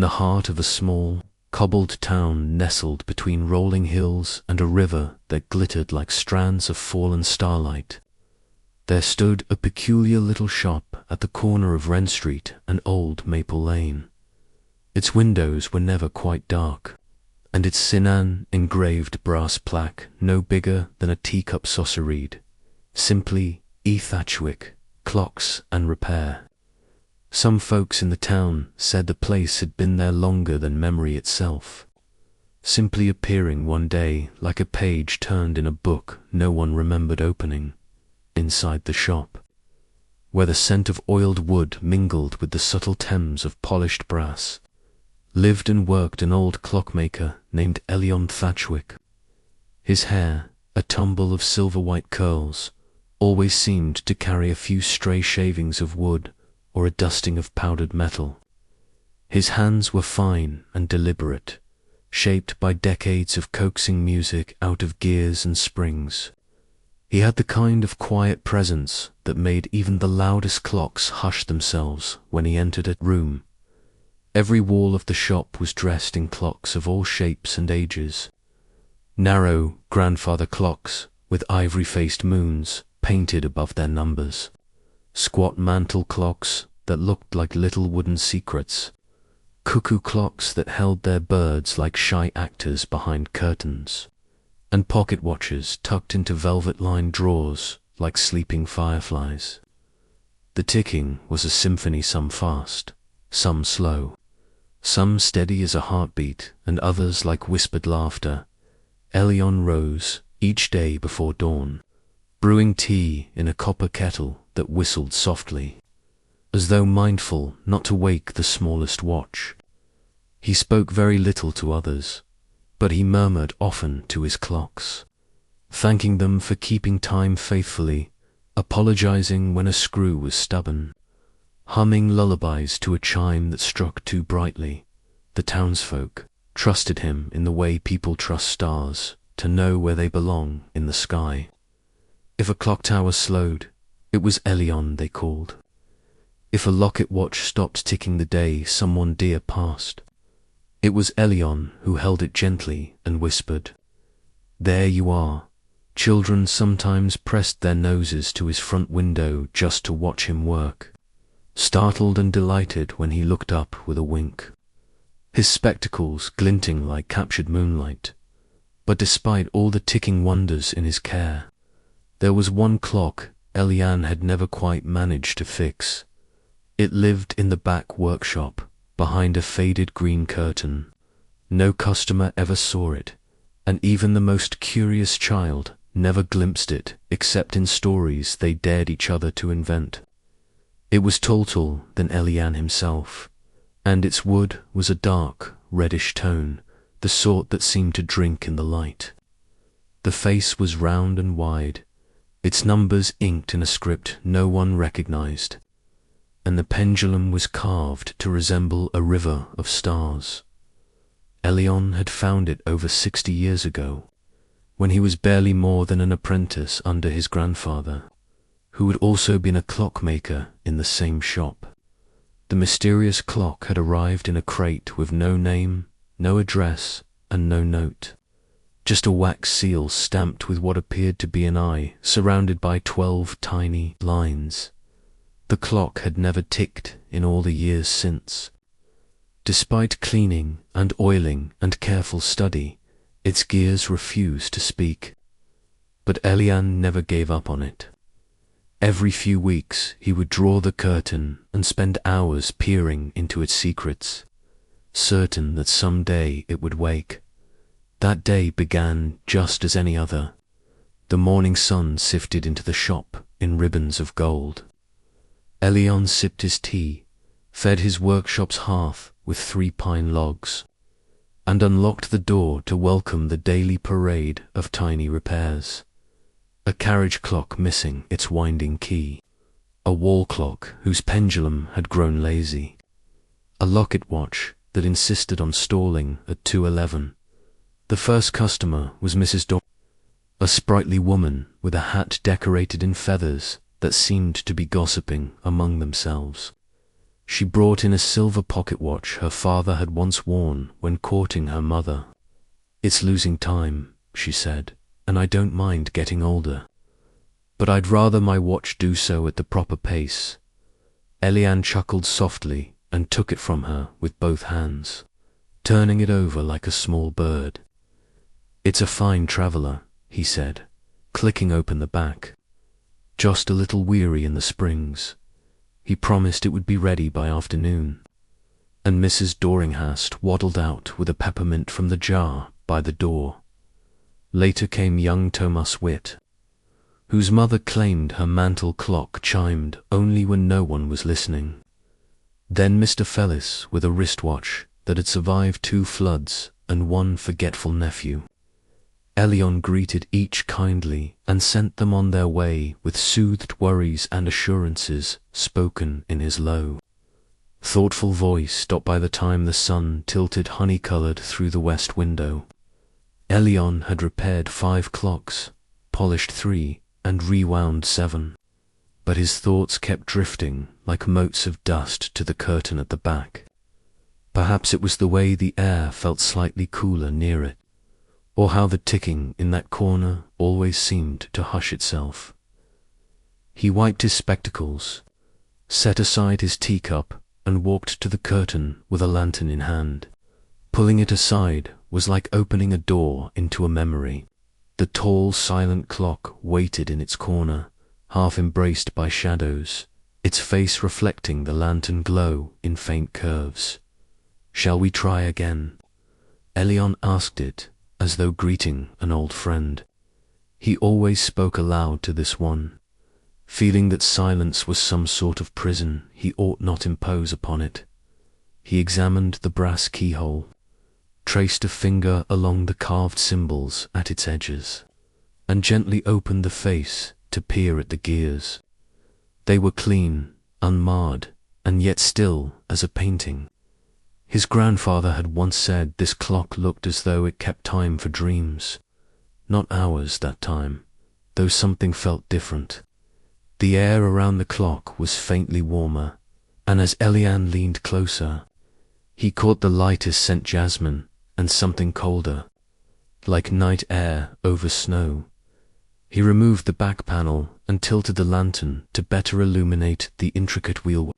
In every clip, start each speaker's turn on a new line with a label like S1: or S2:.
S1: the heart of a small, cobbled town nestled between rolling hills and a river that glittered like strands of fallen starlight, there stood a peculiar little shop at the corner of Wren Street and Old Maple Lane. Its windows were never quite dark, and its Sinan engraved brass plaque no bigger than a teacup saucer reed, simply E. Thatchwick, Clocks and Repair. Some folks in the town said the place had been there longer than memory itself, simply appearing one day like a page turned in a book no one remembered opening, inside the shop, where the scent of oiled wood mingled with the subtle Thames of polished brass, lived and worked an old clockmaker named Elion Thatchwick. His hair, a tumble of silver-white curls, always seemed to carry a few stray shavings of wood or a dusting of powdered metal. His hands were fine and deliberate, shaped by decades of coaxing music out of gears and springs. He had the kind of quiet presence that made even the loudest clocks hush themselves when he entered a room. Every wall of the shop was dressed in clocks of all shapes and ages. Narrow grandfather clocks with ivory-faced moons painted above their numbers, squat mantel clocks that looked like little wooden secrets, cuckoo clocks that held their birds like shy actors behind curtains, and pocket watches tucked into velvet-lined drawers like sleeping fireflies. The ticking was a symphony, some fast, some slow, some steady as a heartbeat and others like whispered laughter. Elion rose each day before dawn, brewing tea in a copper kettle that whistled softly, as though mindful not to wake the smallest watch. He spoke very little to others, but he murmured often to his clocks, thanking them for keeping time faithfully, apologizing when a screw was stubborn, humming lullabies to a chime that struck too brightly. The townsfolk trusted him in the way people trust stars to know where they belong in the sky. If a clock tower slowed, it was Elion they called. If a locket watch stopped ticking the day someone dear passed, it was Elion who held it gently and whispered, "There you are." Children sometimes pressed their noses to his front window just to watch him work, startled and delighted when he looked up with a wink, his spectacles glinting like captured moonlight. But despite all the ticking wonders in his care, there was one clock Elian had never quite managed to fix. It lived in the back workshop, behind a faded green curtain. No customer ever saw it, and even the most curious child never glimpsed it except in stories they dared each other to invent. It was taller than Elian himself, and its wood was a dark, reddish tone, the sort that seemed to drink in the light. The face was round and wide, its numbers inked in a script no one recognized, and the pendulum was carved to resemble a river of stars. Elion had found it over 60 years ago, when he was barely more than an apprentice under his grandfather, who had also been a clockmaker in the same shop. The mysterious clock had arrived in a crate with no name, no address, and no note. Just a wax seal stamped with what appeared to be an eye, surrounded by 12 tiny lines. The clock had never ticked in all the years since. Despite cleaning and oiling and careful study, its gears refused to speak. But Elian never gave up on it. Every few weeks he would draw the curtain and spend hours peering into its secrets, certain that some day it would wake. That day began just as any other. The morning sun sifted into the shop in ribbons of gold. Elion sipped his tea, fed his workshop's hearth with 3 pine logs, and unlocked the door to welcome the daily parade of tiny repairs. A carriage clock missing its winding key, a wall clock whose pendulum had grown lazy, a locket watch that insisted on stalling at 2:11. The first customer was Mrs. Dor, a sprightly woman with a hat decorated in feathers that seemed to be gossiping among themselves. She brought in a silver pocket watch her father had once worn when courting her mother. "It's losing time," she said, "and I don't mind getting older. But I'd rather my watch do so at the proper pace." Eliane chuckled softly and took it from her with both hands, turning it over like a small bird. "It's a fine traveller," he said, clicking open the back. "Just a little weary in the springs." He promised it would be ready by afternoon. And Mrs. Doringhast waddled out with a peppermint from the jar by the door. Later came young Thomas Witt, whose mother claimed her mantel clock chimed only when no one was listening. Then Mr. Fellis with a wristwatch that had survived 2 floods and 1 forgetful nephew. Elion greeted each kindly and sent them on their way with soothed worries and assurances spoken in his low, thoughtful voice stopped by the time the sun tilted honey-coloured through the west window. Elion had repaired 5 clocks, polished 3, and rewound 7, but his thoughts kept drifting like motes of dust to the curtain at the back. Perhaps it was the way the air felt slightly cooler near it, or how the ticking in that corner always seemed to hush itself. He wiped his spectacles, set aside his teacup, and walked to the curtain with a lantern in hand. Pulling it aside was like opening a door into a memory. The tall, silent clock waited in its corner, half embraced by shadows, its face reflecting the lantern glow in faint curves. "Shall we try again?" Elion asked it, as though greeting an old friend. He always spoke aloud to this one, feeling that silence was some sort of prison he ought not impose upon it. He examined the brass keyhole, traced a finger along the carved symbols at its edges, and gently opened the face to peer at the gears. They were clean, unmarred, and yet still as a painting. His grandfather had once said this clock looked as though it kept time for dreams. Not hours that time, though something felt different. The air around the clock was faintly warmer, and as Eliane leaned closer, he caught the lightest scent jasmine and something colder, like night air over snow. He removed the back panel and tilted the lantern to better illuminate the intricate wheel.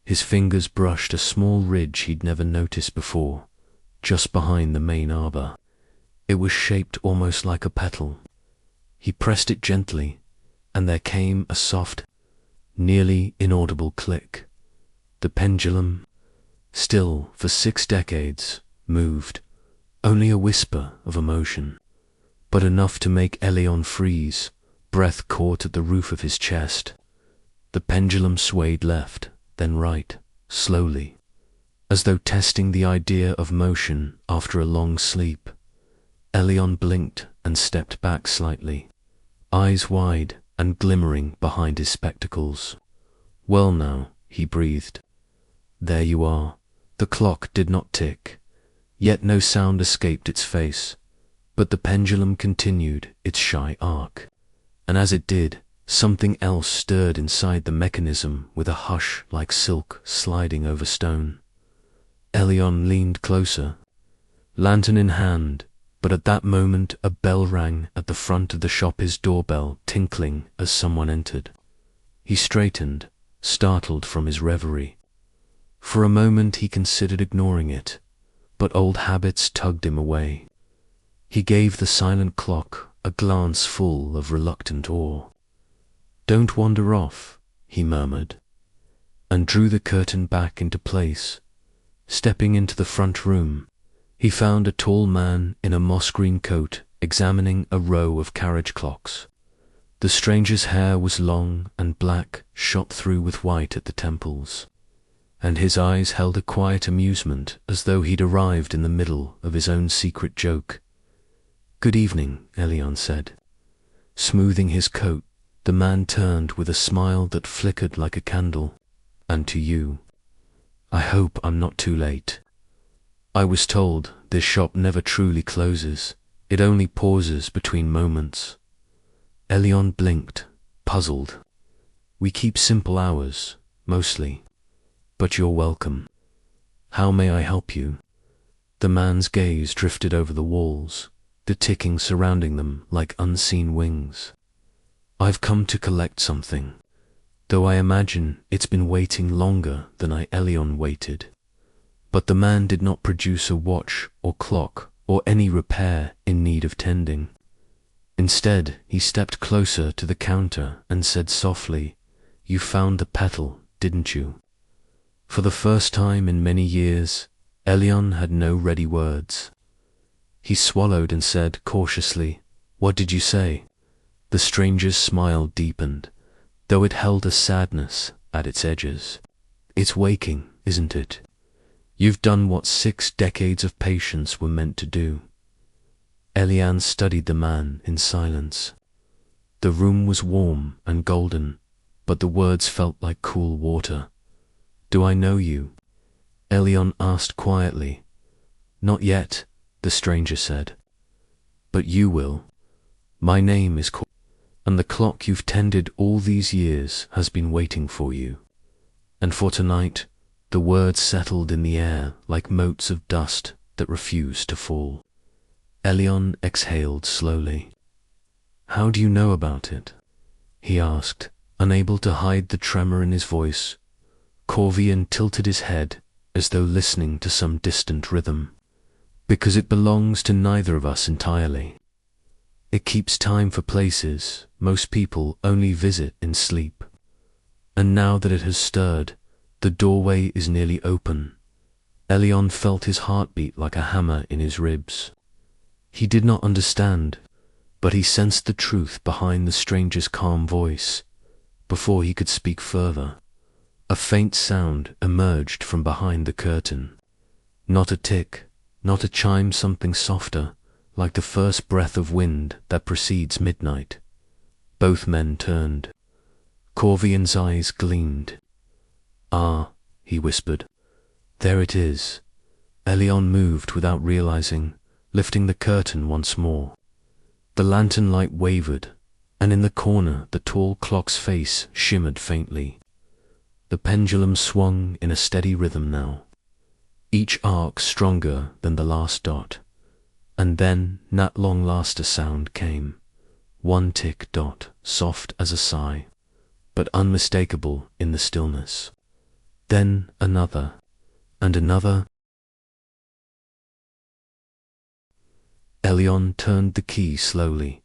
S1: His fingers brushed a small ridge he'd never noticed before, just behind the main arbor. It was shaped almost like a petal. He pressed it gently, and there came a soft, nearly inaudible click. The pendulum, still for 6 decades, moved, only a whisper of emotion, but enough to make Elion freeze, breath caught at the roof of his chest. The pendulum swayed left, then right, slowly, as though testing the idea of motion after a long sleep. Elion blinked and stepped back slightly, eyes wide and glimmering behind his spectacles. "Well now," he breathed. "There you are." The clock did not tick, yet no sound escaped its face, but the pendulum continued its shy arc, and as it did, something else stirred inside the mechanism with a hush like silk sliding over stone. Elion leaned closer, lantern in hand, but at that moment a bell rang at the front of the shop, his doorbell tinkling as someone entered. He straightened, startled from his reverie. For a moment he considered ignoring it, but old habits tugged him away. He gave the silent clock a glance full of reluctant awe. "Don't wander off," he murmured, and drew the curtain back into place. Stepping into the front room, he found a tall man in a moss-green coat examining a row of carriage clocks. The stranger's hair was long and black, shot through with white at the temples, and his eyes held a quiet amusement as though he'd arrived in the middle of his own secret joke. "Good evening," Elion said. Smoothing his coat, the man turned with a smile that flickered like a candle. "And to you. I hope I'm not too late. I was told this shop never truly closes. It only pauses between moments." Elion blinked, puzzled. "We keep simple hours, mostly." But you're welcome. How may I help you? The man's gaze drifted over the walls, the ticking surrounding them like unseen wings. I've come to collect something, though I imagine it's been waiting longer than Elion waited. But the man did not produce a watch or clock or any repair in need of tending. Instead, he stepped closer to the counter and said softly, "You found the petal, didn't you?" For the first time in many years, Elion had no ready words. He swallowed and said cautiously, "What did you say?" The stranger's smile deepened, though it held a sadness at its edges. "It's waking, isn't it? You've done what 6 decades of patience were meant to do." Elian studied the man in silence. The room was warm and golden, but the words felt like cool water. "Do I know you?" Elion asked quietly. "Not yet," the stranger said. "But you will. My name is and the clock you've tended all these years has been waiting for you. And for tonight, the words settled in the air like motes of dust that refused to fall. Elion exhaled slowly. "How do you know about it?" he asked, unable to hide the tremor in his voice. Corvian tilted his head as though listening to some distant rhythm. "Because it belongs to neither of us entirely. It keeps time for places most people only visit in sleep. And now that it has stirred, the doorway is nearly open." Elion felt his heartbeat like a hammer in his ribs. He did not understand, but he sensed the truth behind the stranger's calm voice. Before he could speak further, a faint sound emerged from behind the curtain. Not a tick, not a chime, something softer, like the first breath of wind that precedes midnight. Both men turned. Corvian's eyes gleamed. "Ah," he whispered. "There it is." Elion moved without realizing, lifting the curtain once more. The lantern light wavered, and in the corner the tall clock's face shimmered faintly. The pendulum swung in a steady rhythm now, each arc stronger than the last dot. And then that long-lasting sound came. One tick dot, soft as a sigh, but unmistakable in the stillness. Then another, and another. Elion turned the key slowly,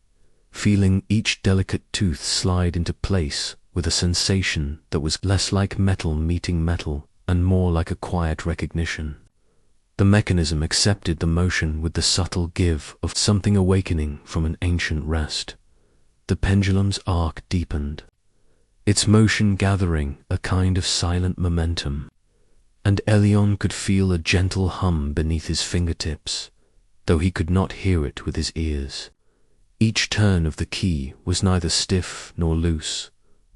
S1: feeling each delicate tooth slide into place with a sensation that was less like metal meeting metal and more like a quiet recognition. The mechanism accepted the motion with the subtle give of something awakening from an ancient rest. The pendulum's arc deepened, its motion gathering a kind of silent momentum, and Elion could feel a gentle hum beneath his fingertips, though he could not hear it with his ears. Each turn of the key was neither stiff nor loose,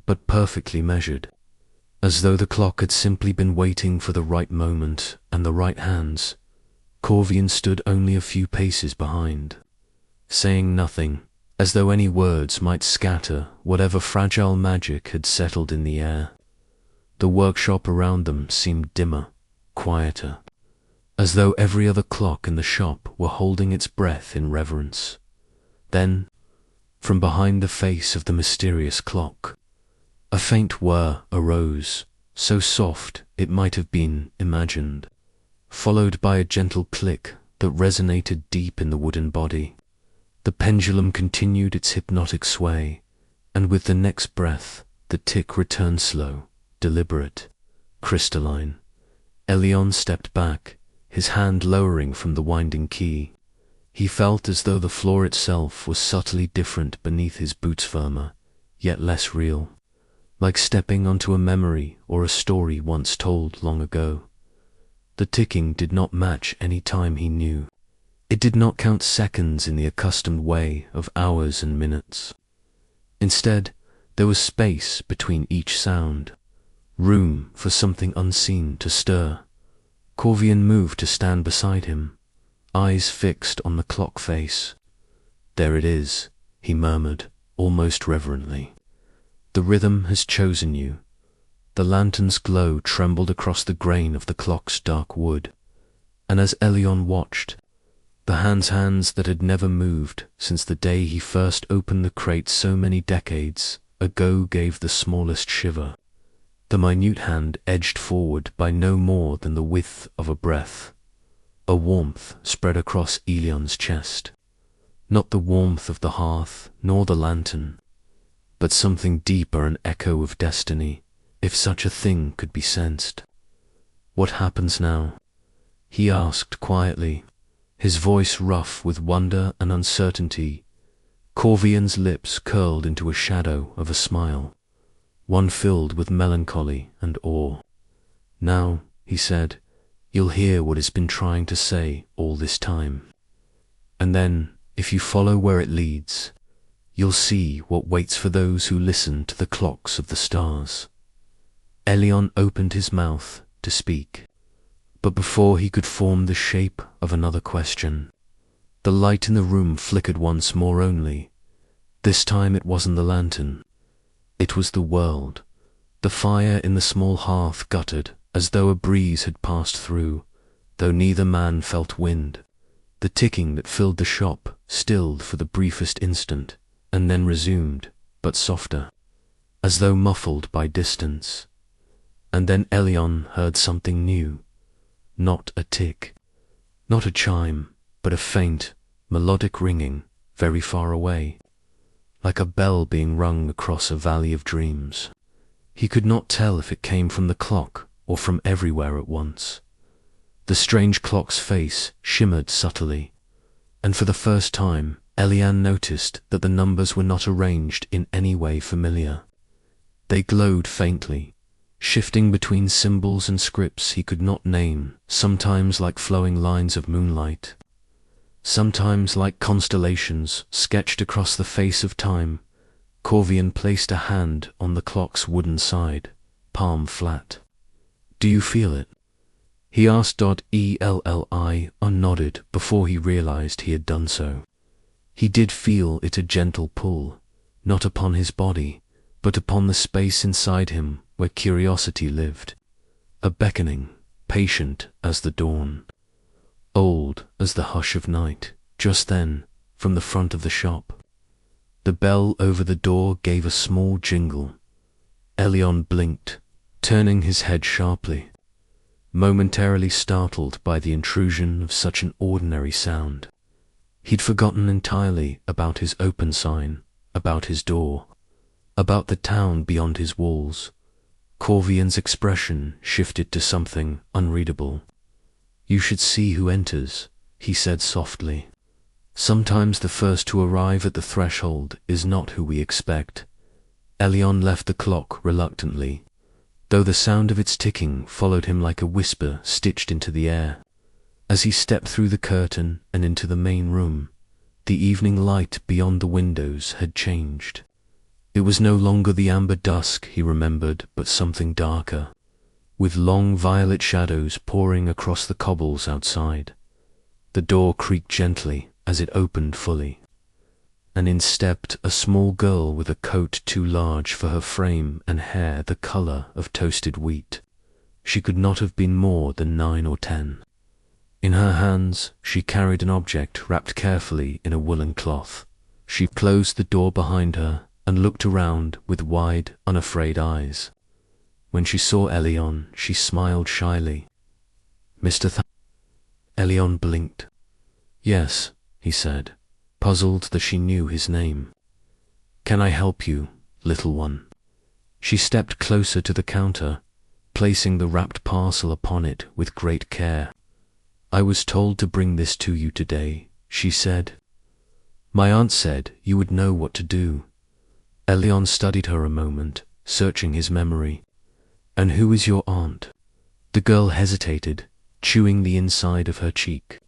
S1: but perfectly measured, as though the clock had simply been waiting for the right moment and the right hands. Corvian stood only a few paces behind, saying nothing, as though any words might scatter whatever fragile magic had settled in the air. The workshop around them seemed dimmer, quieter, as though every other clock in the shop were holding its breath in reverence. Then, from behind the face of the mysterious clock, a faint whir arose, so soft it might have been imagined, followed by a gentle click that resonated deep in the wooden body. The pendulum continued its hypnotic sway, and with the next breath, the tick returned slow, deliberate, crystalline. Elion stepped back, his hand lowering from the winding key. He felt as though the floor itself was subtly different beneath his boots, firmer, yet less real, like stepping onto a memory or a story once told long ago. The ticking did not match any time he knew. It did not count seconds in the accustomed way of hours and minutes. Instead, there was space between each sound, room for something unseen to stir. Corvian moved to stand beside him, eyes fixed on the clock face. "There it is," he murmured, almost reverently. "The rhythm has chosen you. The lantern's glow trembled across the grain of the clock's dark wood, and as Elion watched, the hands that had never moved since the day he first opened the crate so many decades ago gave the smallest shiver. The minute hand edged forward by no more than the width of a breath. A warmth spread across Elion's chest. Not the warmth of the hearth, nor the lantern, but something deeper, an echo of destiny, if such a thing could be sensed. "What happens now?" he asked quietly, his voice rough with wonder and uncertainty. Corvian's lips curled into a shadow of a smile, one filled with melancholy and awe. "Now," he said, "you'll hear what it's been trying to say all this time. And then, if you follow where it leads, you'll see what waits for those who listen to the clocks of the stars." Elion opened his mouth to speak, but before he could form the shape of another question, the light in the room flickered once more only. This time it wasn't the lantern. It was the world. The fire in the small hearth guttered as though a breeze had passed through, though neither man felt wind. The ticking that filled the shop stilled for the briefest instant, and then resumed, but softer, as though muffled by distance. And then Elion heard something new. Not a tick, not a chime, but a faint, melodic ringing very far away, like a bell being rung across a valley of dreams. He could not tell if it came from the clock or from everywhere at once. The strange clock's face shimmered subtly, and for the first time Elian noticed that the numbers were not arranged in any way familiar. They glowed faintly, shifting between symbols and scripts he could not name, sometimes like flowing lines of moonlight, sometimes like constellations sketched across the face of time. Corvian placed a hand on the clock's wooden side, palm flat. "Do you feel it?" he asked. Eli nodded before he realized he had done so. He did feel it, a gentle pull, not upon his body, but upon the space inside him where curiosity lived. A beckoning, patient as the dawn, old as the hush of night. Just then, from the front of the shop, the bell over the door gave a small jingle. Elion blinked, turning his head sharply, momentarily startled by the intrusion of such an ordinary sound. He'd forgotten entirely about his open sign, about his door, about the town beyond his walls. Corvian's expression shifted to something unreadable. "You should see who enters," he said softly. "Sometimes the first to arrive at the threshold is not who we expect." Elion left the clock reluctantly, though the sound of its ticking followed him like a whisper stitched into the air. As he stepped through the curtain and into the main room, the evening light beyond the windows had changed. It was no longer the amber dusk he remembered, but something darker, with long violet shadows pouring across the cobbles outside. The door creaked gently as it opened fully, and in stepped a small girl with a coat too large for her frame and hair the color of toasted wheat. She could not have been more than 9 or 10. In her hands she carried an object wrapped carefully in a woolen cloth. She closed the door behind her and looked around with wide, unafraid eyes. When she saw Elion, she smiled shyly. "Mr. Elion blinked. "Yes," he said, puzzled that she knew his name. "Can I help you, little one?" She stepped closer to the counter, placing the wrapped parcel upon it with great care. "I was told to bring this to you today," she said. "My aunt said you would know what to do." Elion studied her a moment, searching his memory. "And who is your aunt?" The girl hesitated, chewing the inside of her cheek.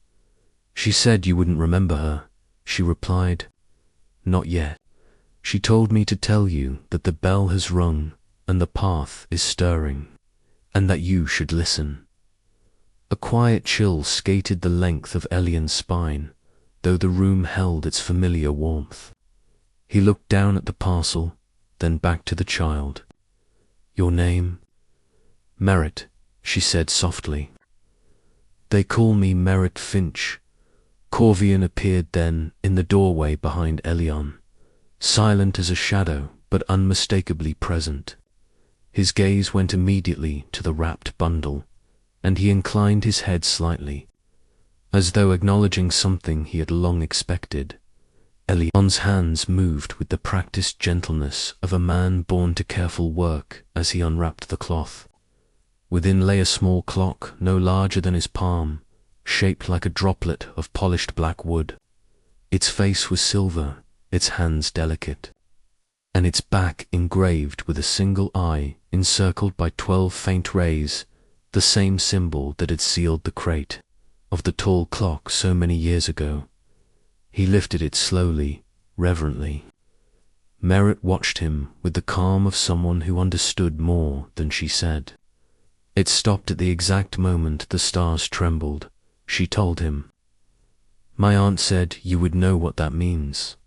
S1: "She said you wouldn't remember her," she replied. "Not yet. She told me to tell you that the bell has rung and the path is stirring, and that you should listen." A quiet chill skated the length of Elion's spine, though the room held its familiar warmth. He looked down at the parcel, then back to the child. "Your name?" Merritt, she said softly. They call me Merritt Finch. Corvian appeared then in the doorway behind Elion, silent as a shadow but unmistakably present. His gaze went immediately to the wrapped bundle, and he inclined his head slightly, as though acknowledging something he had long expected. Elion's hands moved with the practiced gentleness of a man born to careful work as he unwrapped the cloth. Within lay a small clock no larger than his palm, shaped like a droplet of polished black wood. Its face was silver, its hands delicate, and its back engraved with a single eye encircled by 12 faint rays, the same symbol that had sealed the crate of the tall clock so many years ago. He lifted it slowly, reverently. Merritt watched him with the calm of someone who understood more than she said. It stopped at the exact moment the stars trembled, she told him. My aunt said you would know what that means.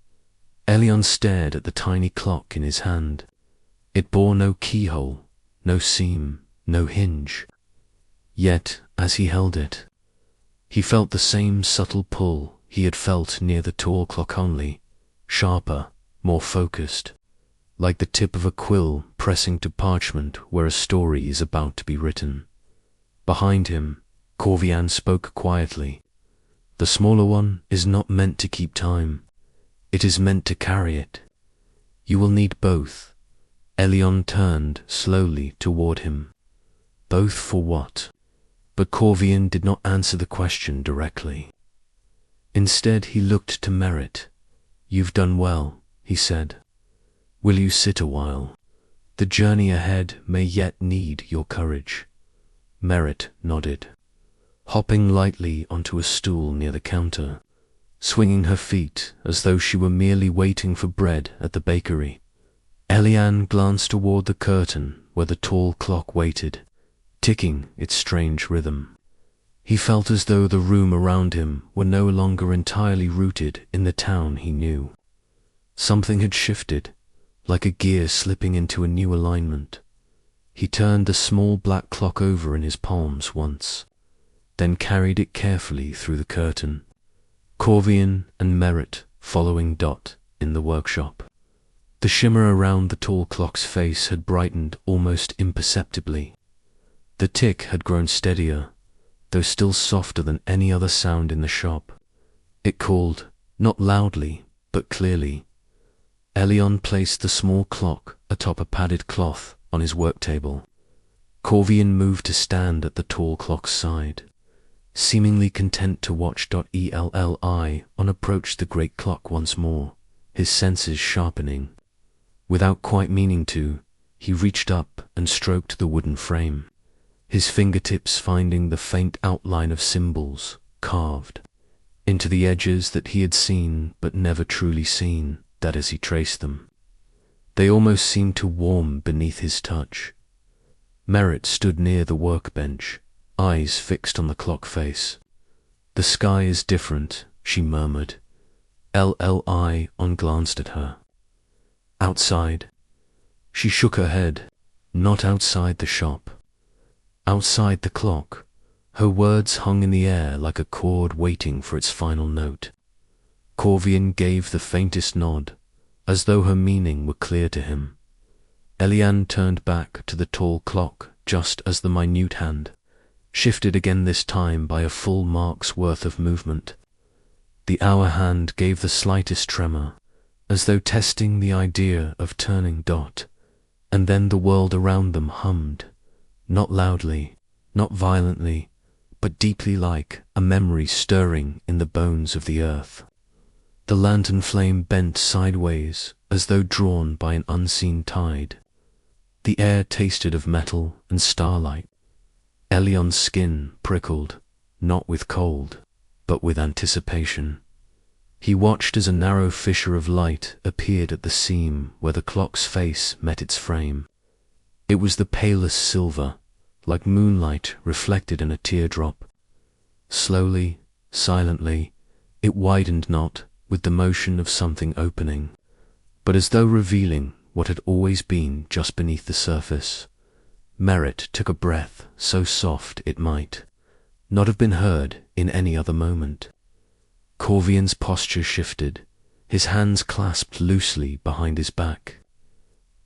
S1: Elion stared at the tiny clock in his hand. It bore no keyhole, no seam, no hinge. Yet, as he held it, he felt the same subtle pull he had felt near the tall clock, only sharper, more focused, like the tip of a quill pressing to parchment where a story is about to be written. Behind him, Corvian spoke quietly. The smaller one is not meant to keep time. It is meant to carry it. You will need both. Elion turned slowly toward him. Both for what? But Corvian did not answer the question directly. Instead, he looked to Merritt. You've done well, he said. Will you sit a while? The journey ahead may yet need your courage. Merritt nodded, hopping lightly onto a stool near the counter, swinging her feet as though she were merely waiting for bread at the bakery. Elian glanced toward the curtain where the tall clock waited, ticking its strange rhythm. He felt as though the room around him were no longer entirely rooted in the town he knew. Something had shifted, like a gear slipping into a new alignment. He turned the small black clock over in his palms once, then carried it carefully through the curtain. Corvian and Merritt following Dot in the workshop. The shimmer around the tall clock's face had brightened almost imperceptibly. The tick had grown steadier, though still softer than any other sound in the shop. It called, not loudly, but clearly. Elion placed the small clock atop a padded cloth on his work table. Corvian moved to stand at the tall clock's side, seemingly content to watch Eli on approach the great clock once more, his senses sharpening. Without quite meaning to, he reached up and stroked the wooden frame, his fingertips finding the faint outline of symbols carved into the edges that he had seen but never truly seen, that as he traced them, they almost seemed to warm beneath his touch. Merritt stood near the workbench, eyes fixed on the clock face. The sky is different, she murmured. Elion glanced at her. Outside. She shook her head. Not outside the shop. Outside the clock. Her words hung in the air like a chord waiting for its final note. Corvian gave the faintest nod, as though her meaning were clear to him. Elian turned back to the tall clock just as the minute hand shifted again, this time by a full mark's worth of movement. The hour hand gave the slightest tremor, as though testing the idea of turning Dot, and then the world around them hummed, not loudly, not violently, but deeply, like a memory stirring in the bones of the earth. The lantern flame bent sideways as though drawn by an unseen tide. The air tasted of metal and starlight. Elion's skin prickled, not with cold, but with anticipation. He watched as a narrow fissure of light appeared at the seam where the clock's face met its frame. It was the palest silver, like moonlight reflected in a teardrop. Slowly, silently, it widened, not with the motion of something opening, but as though revealing what had always been just beneath the surface. Merritt took a breath so soft it might not have been heard in any other moment. Corvian's posture shifted, his hands clasped loosely behind his back.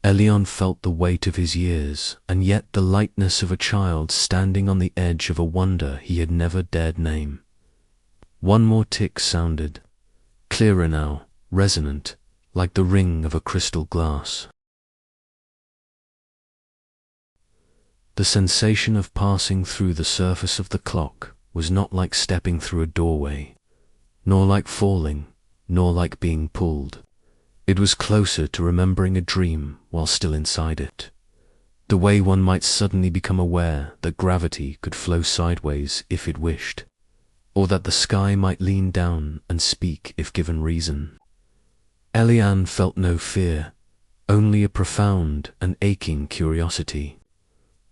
S1: Elion felt the weight of his years, and yet the lightness of a child standing on the edge of a wonder he had never dared name. One more tick sounded, clearer now, resonant, like the ring of a crystal glass. The sensation of passing through the surface of the clock was not like stepping through a doorway, nor like falling, nor like being pulled. It was closer to remembering a dream while still inside it, the way one might suddenly become aware that gravity could flow sideways if it wished, or that the sky might lean down and speak if given reason. Elian felt no fear, only a profound and aching curiosity,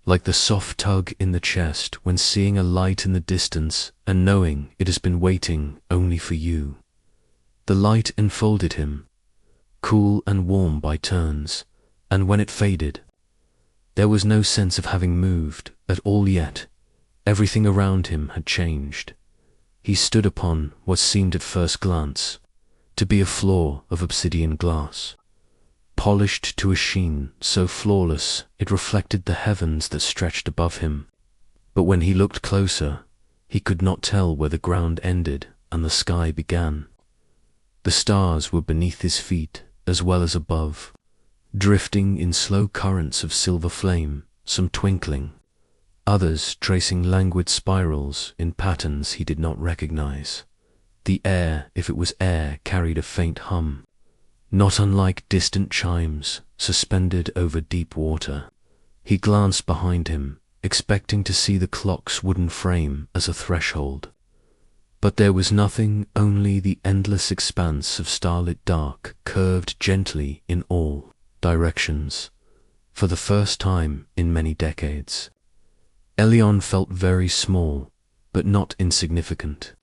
S1: like the soft tug in the chest when seeing a light in the distance and knowing it has been waiting only for you. The light enfolded him, cool and warm by turns, and when it faded, there was no sense of having moved at all yet. Everything around him had changed. He stood upon what seemed at first glance to be a floor of obsidian glass, polished to a sheen so flawless it reflected the heavens that stretched above him. But when he looked closer, he could not tell where the ground ended and the sky began. The stars were beneath his feet as well as above, drifting in slow currents of silver flame, some twinkling, others tracing languid spirals in patterns he did not recognize. The air, if it was air, carried a faint hum, not unlike distant chimes suspended over deep water. He glanced behind him, expecting to see the clock's wooden frame as a threshold. But there was nothing, only the endless expanse of starlit dark curved gently in all directions, for the first time in many decades. Elion felt very small, but not insignificant.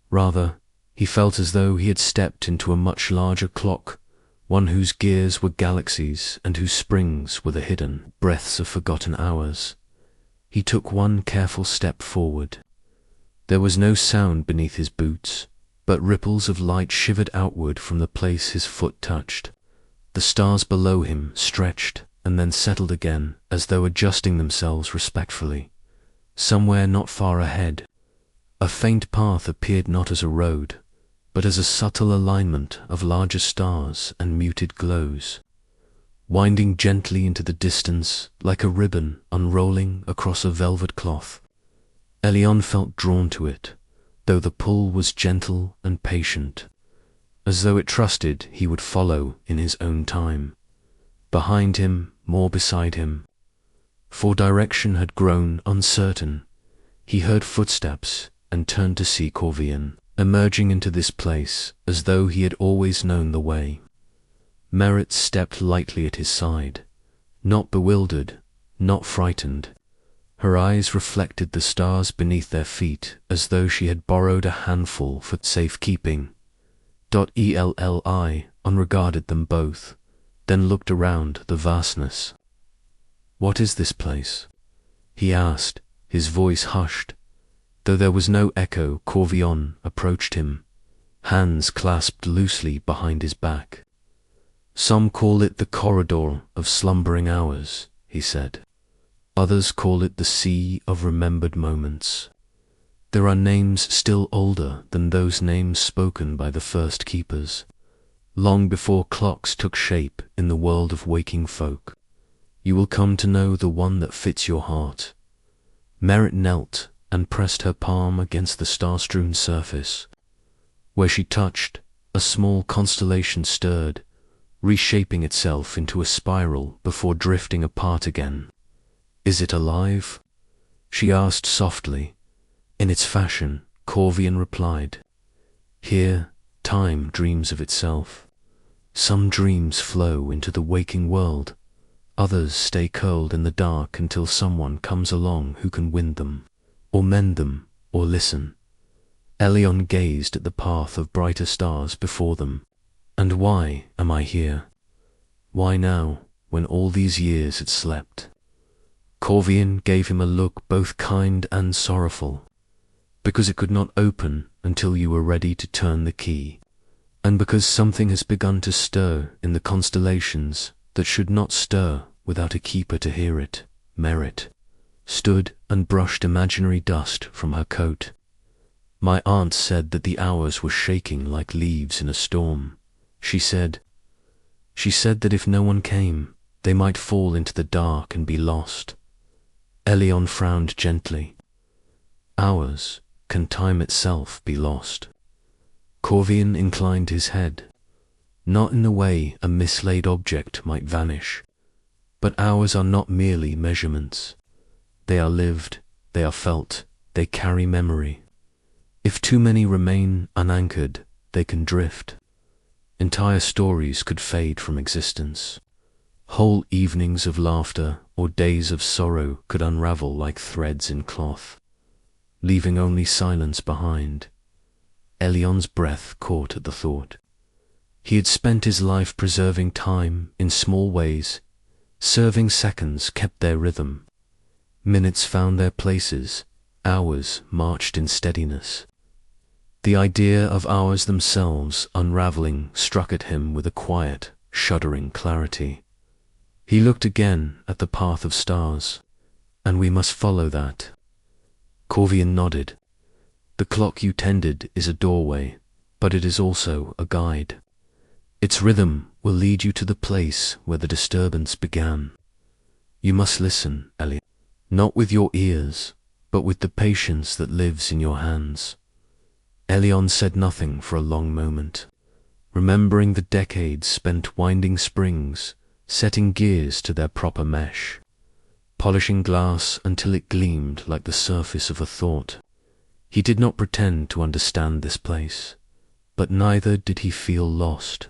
S1: Rather, he felt as though he had stepped into a much larger clock, one whose gears were galaxies and whose springs were the hidden breaths of forgotten hours. He took one careful step forward. There was no sound beneath his boots, but ripples of light shivered outward from the place his foot touched. The stars below him stretched and then settled again as though adjusting themselves respectfully. Somewhere not far ahead, a faint path appeared not as a road, but as a subtle alignment of larger stars and muted glows, winding gently into the distance like a ribbon unrolling across a velvet cloth. Elion felt drawn to it, though the pull was gentle and patient, as though it trusted he would follow in his own time. Behind him, more beside him, for direction had grown uncertain, he heard footsteps and turned to see Corvian, emerging into this place as though he had always known the way. Merritt stepped lightly at his side, not bewildered, not frightened. Her eyes reflected the stars beneath their feet as though she had borrowed a handful for safekeeping. Eli unregarded them both, then looked around the vastness. "What is this place?" he asked, his voice hushed. Though there was no echo, Corvian approached him, hands clasped loosely behind his back. "Some call it the corridor of slumbering hours," he said. "Others call it the sea of remembered moments. There are names still older than those names spoken by the first keepers, long before clocks took shape in the world of waking folk. You will come to know the one that fits your heart." Merritt knelt and pressed her palm against the star-strewn surface. Where she touched, a small constellation stirred, reshaping itself into a spiral before drifting apart again. "Is it alive?" she asked softly. "In its fashion," Corvian replied. "Here, time dreams of itself. Some dreams flow into the waking world, others stay curled in the dark until someone comes along who can wind them, or mend them, or listen." Elion gazed at the path of brighter stars before them. "And why am I here? Why now, when all these years had slept?" Corvian gave him a look both kind and sorrowful, because it could not open until you were ready to turn the key, and because something has begun to stir in the constellations that should not stir without a keeper to hear it. Merit stood and brushed imaginary dust from her coat. My aunt said that the hours were shaking like leaves in a storm. She said that if no one came, they might fall into the dark and be lost. Elion frowned gently. Hours, can time itself be lost? Corvian inclined his head. Not in the way a mislaid object might vanish, but hours are not merely measurements. They are lived, they are felt, they carry memory. If too many remain unanchored, they can drift. Entire stories could fade from existence. Whole evenings of laughter or days of sorrow could unravel like threads in cloth, leaving only silence behind. Elion's breath caught at the thought. He had spent his life preserving time in small ways. Serving seconds kept their rhythm. Minutes found their places. Hours marched in steadiness. The idea of hours themselves unraveling struck at him with a quiet, shuddering clarity. He looked again at the path of stars. And we must follow that. Corvian nodded. The clock you tended is a doorway, but it is also a guide. Its rhythm will lead you to the place where the disturbance began. You must listen, Elliot, not with your ears, but with the patience that lives in your hands. Elion said nothing for a long moment, remembering the decades spent winding springs, setting gears to their proper mesh, polishing glass until it gleamed like the surface of a thought. He did not pretend to understand this place, but neither did he feel lost.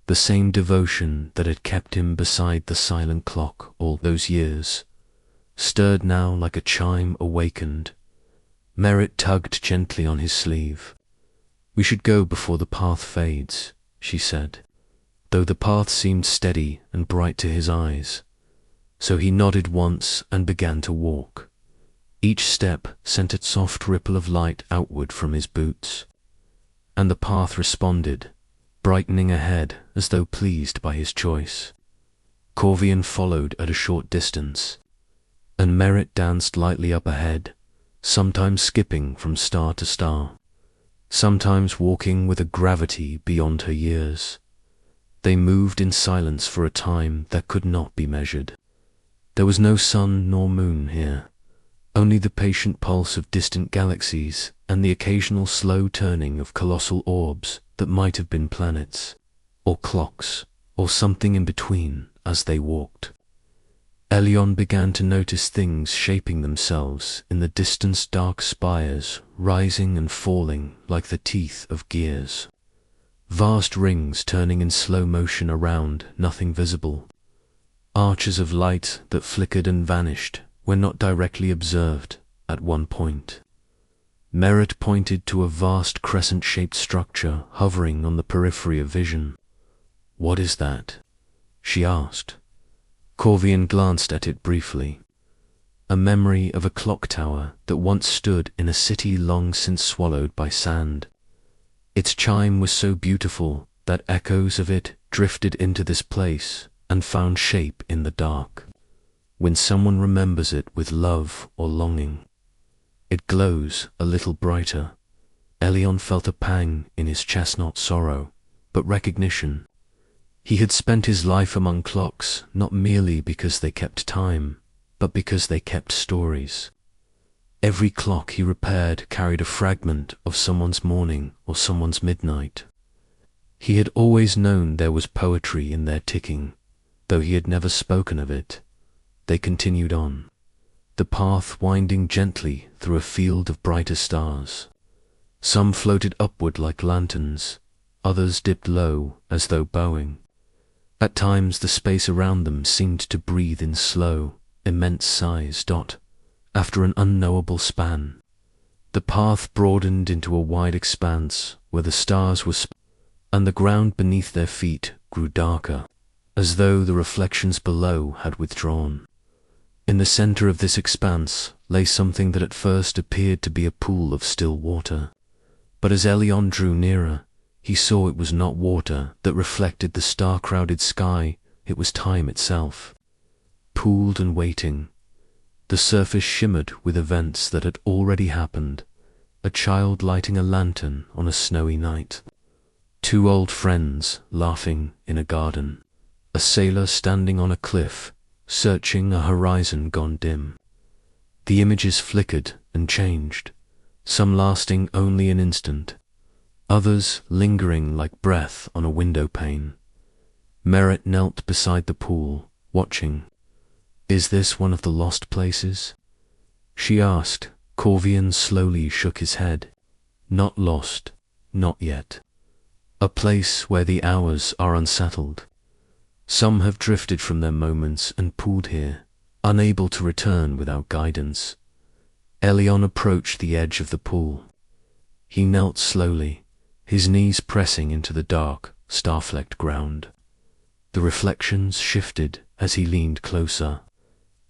S1: The same devotion that had kept him beside the silent clock all those years stirred now like a chime awakened. Merit tugged gently on his sleeve. We should go before the path fades, she said, though the path seemed steady and bright to his eyes. So he nodded once and began to walk. Each step sent a soft ripple of light outward from his boots, and the path responded, brightening ahead as though pleased by his choice. Corvian followed at a short distance, and Merit danced lightly up ahead, sometimes skipping from star to star, sometimes walking with a gravity beyond her years. They moved in silence for a time that could not be measured. There was no sun nor moon here, only the patient pulse of distant galaxies and the occasional slow turning of colossal orbs that might have been planets, or clocks, or something in between as they walked. Elion began to notice things shaping themselves in the distance, dark spires rising and falling like the teeth of gears. Vast rings turning in slow motion around nothing visible. Arches of light that flickered and vanished when not directly observed at one point. Merit pointed to a vast crescent-shaped structure hovering on the periphery of vision. "What is that?" she asked. Corvian glanced at it briefly. A memory of a clock tower that once stood in a city long since swallowed by sand. Its chime was so beautiful that echoes of it drifted into this place and found shape in the dark. When someone remembers it with love or longing, it glows a little brighter. Elion felt a pang in his chest, not sorrow, but recognition. He had spent his life among clocks, not merely because they kept time, but because they kept stories. Every clock he repaired carried a fragment of someone's morning or someone's midnight. He had always known there was poetry in their ticking, though he had never spoken of it. They continued on, the path winding gently through a field of brighter stars. Some floated upward like lanterns, others dipped low as though bowing. At times the space around them seemed to breathe in slow, immense sighs. After an unknowable span, the path broadened into a wide expanse where the stars were and the ground beneath their feet grew darker, as though the reflections below had withdrawn. In the center of this expanse lay something that at first appeared to be a pool of still water. But as Elion drew nearer, he saw it was not water that reflected the star-crowded sky, it was time itself. Pooled and waiting, the surface shimmered with events that had already happened. A child lighting a lantern on a snowy night. Two old friends laughing in a garden. A sailor standing on a cliff, searching a horizon gone dim. The images flickered and changed, some lasting only an instant, others lingering like breath on a window pane. Merritt knelt beside the pool, watching. "Is this one of the lost places?" she asked. Corvian slowly shook his head. "Not lost, not yet. A place where the hours are unsettled. Some have drifted from their moments and pooled here, unable to return without guidance." Elion approached the edge of the pool. He knelt slowly, his knees pressing into the dark, star-flecked ground. The reflections shifted as he leaned closer,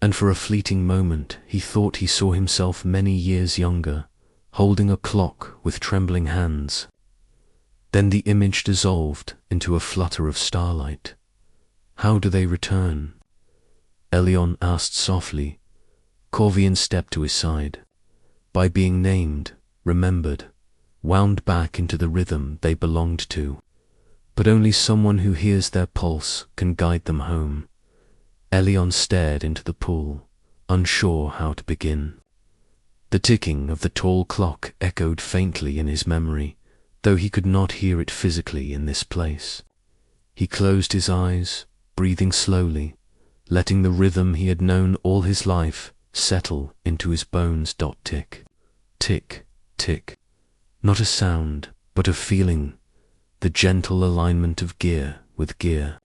S1: and for a fleeting moment he thought he saw himself many years younger, holding a clock with trembling hands. Then the image dissolved into a flutter of starlight. "How do they return?" Elion asked softly. Corvian stepped to his side. "By being named, remembered, wound back into the rhythm they belonged to. But only someone who hears their pulse can guide them home." Elion stared into the pool, unsure how to begin. The ticking of the tall clock echoed faintly in his memory, though he could not hear it physically in this place. He closed his eyes, breathing slowly, letting the rhythm he had known all his life settle into his bones. Tick, tick, tick. Not a sound, but a feeling, the gentle alignment of gear with gear.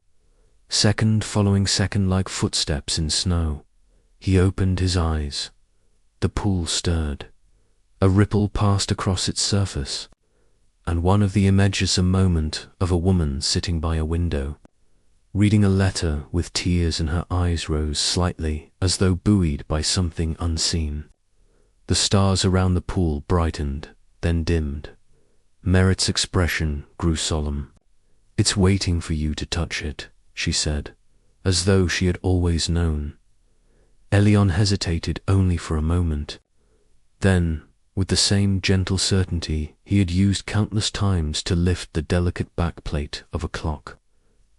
S1: Second following second like footsteps in snow. He opened his eyes. The pool stirred. A ripple passed across its surface, and one of the images a moment of a woman sitting by a window, reading a letter with tears in her eyes rose slightly as though buoyed by something unseen. The stars around the pool brightened, then dimmed. Merritt's expression grew solemn. "It's waiting for you to touch it," she said, as though she had always known. Elion hesitated only for a moment. Then, with the same gentle certainty he had used countless times to lift the delicate backplate of a clock,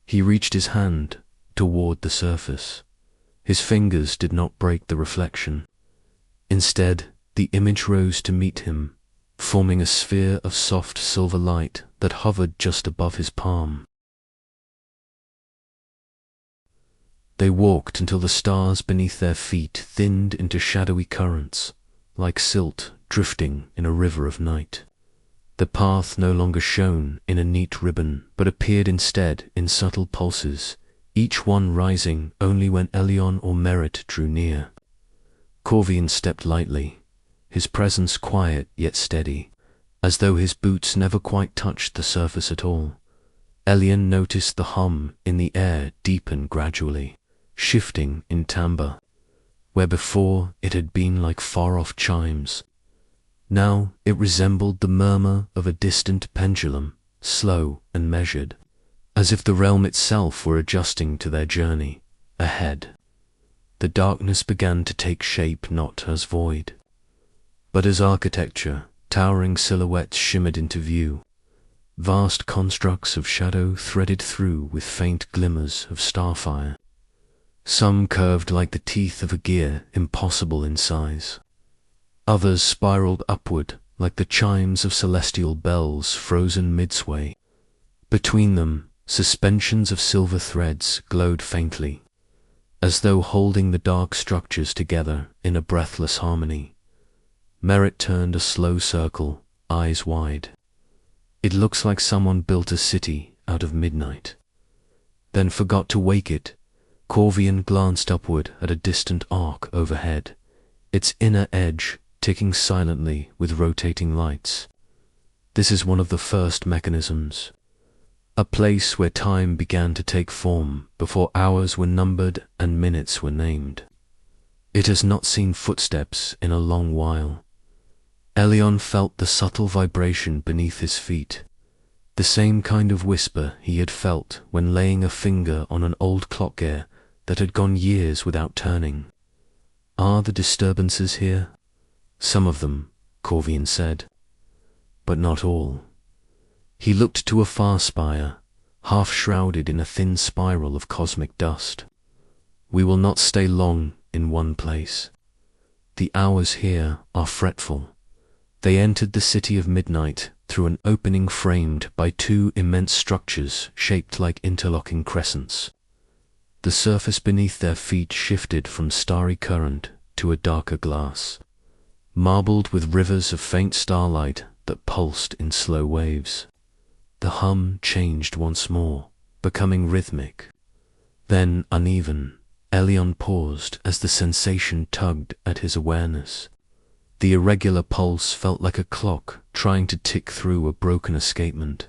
S1: he reached his hand toward the surface. His fingers did not break the reflection. Instead, the image rose to meet him, forming a sphere of soft silver light that hovered just above his palm. They walked until the stars beneath their feet thinned into shadowy currents, like silt drifting in a river of night. The path no longer shone in a neat ribbon, but appeared instead in subtle pulses, each one rising only when Elion or Merritt drew near. Corvian stepped lightly, his presence quiet yet steady, as though his boots never quite touched the surface at all. Elion noticed the hum in the air deepen gradually, shifting in timbre, where before it had been like far-off chimes. Now it resembled the murmur of a distant pendulum, slow and measured, as if the realm itself were adjusting to their journey ahead. The darkness began to take shape not as void, but as architecture. Towering silhouettes shimmered into view, vast constructs of shadow threaded through with faint glimmers of starfire. Some curved like the teeth of a gear, impossible in size. Others spiraled upward like the chimes of celestial bells frozen mid-sway. Between them, suspensions of silver threads glowed faintly, as though holding the dark structures together in a breathless harmony. Merritt turned a slow circle, eyes wide. "It looks like someone built a city out of midnight, then forgot to wake it." Corvian glanced upward at a distant arc overhead, its inner edge ticking silently with rotating lights. "This is one of the first mechanisms. A place where time began to take form before hours were numbered and minutes were named." It has not seen footsteps in a long while. Elion felt the subtle vibration beneath his feet, the same kind of whisper he had felt when laying a finger on an old clock gear that had gone years without turning. Are the disturbances here? Some of them, Corvian said, but not all. He looked to a far spire, half shrouded in a thin spiral of cosmic dust. We will not stay long in one place. The hours here are fretful. They entered the city of midnight through an opening framed by two immense structures shaped like interlocking crescents. The surface beneath their feet shifted from starry current to a darker glass, marbled with rivers of faint starlight that pulsed in slow waves. The hum changed once more, becoming rhythmic, then uneven. Elion paused as the sensation tugged at his awareness. The irregular pulse felt like a clock trying to tick through a broken escapement.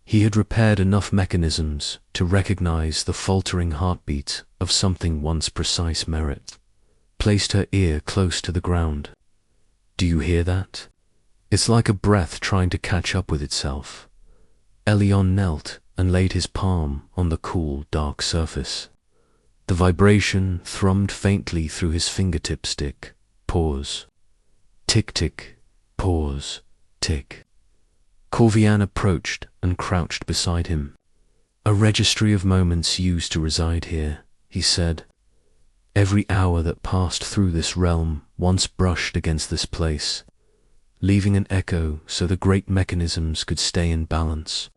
S1: He had repaired enough mechanisms to recognize the faltering heartbeat of something once precise. Merit placed her ear close to the ground. Do you hear that? It's like a breath trying to catch up with itself. Elion knelt and laid his palm on the cool, dark surface. The vibration thrummed faintly through his fingertip stick. Pause. Tick-tick. Pause. Tick. Corvian approached and crouched beside him. A registry of moments used to reside here, he said. Every hour that passed through this realm once brushed against this place, leaving an echo so the great mechanisms could stay in balance.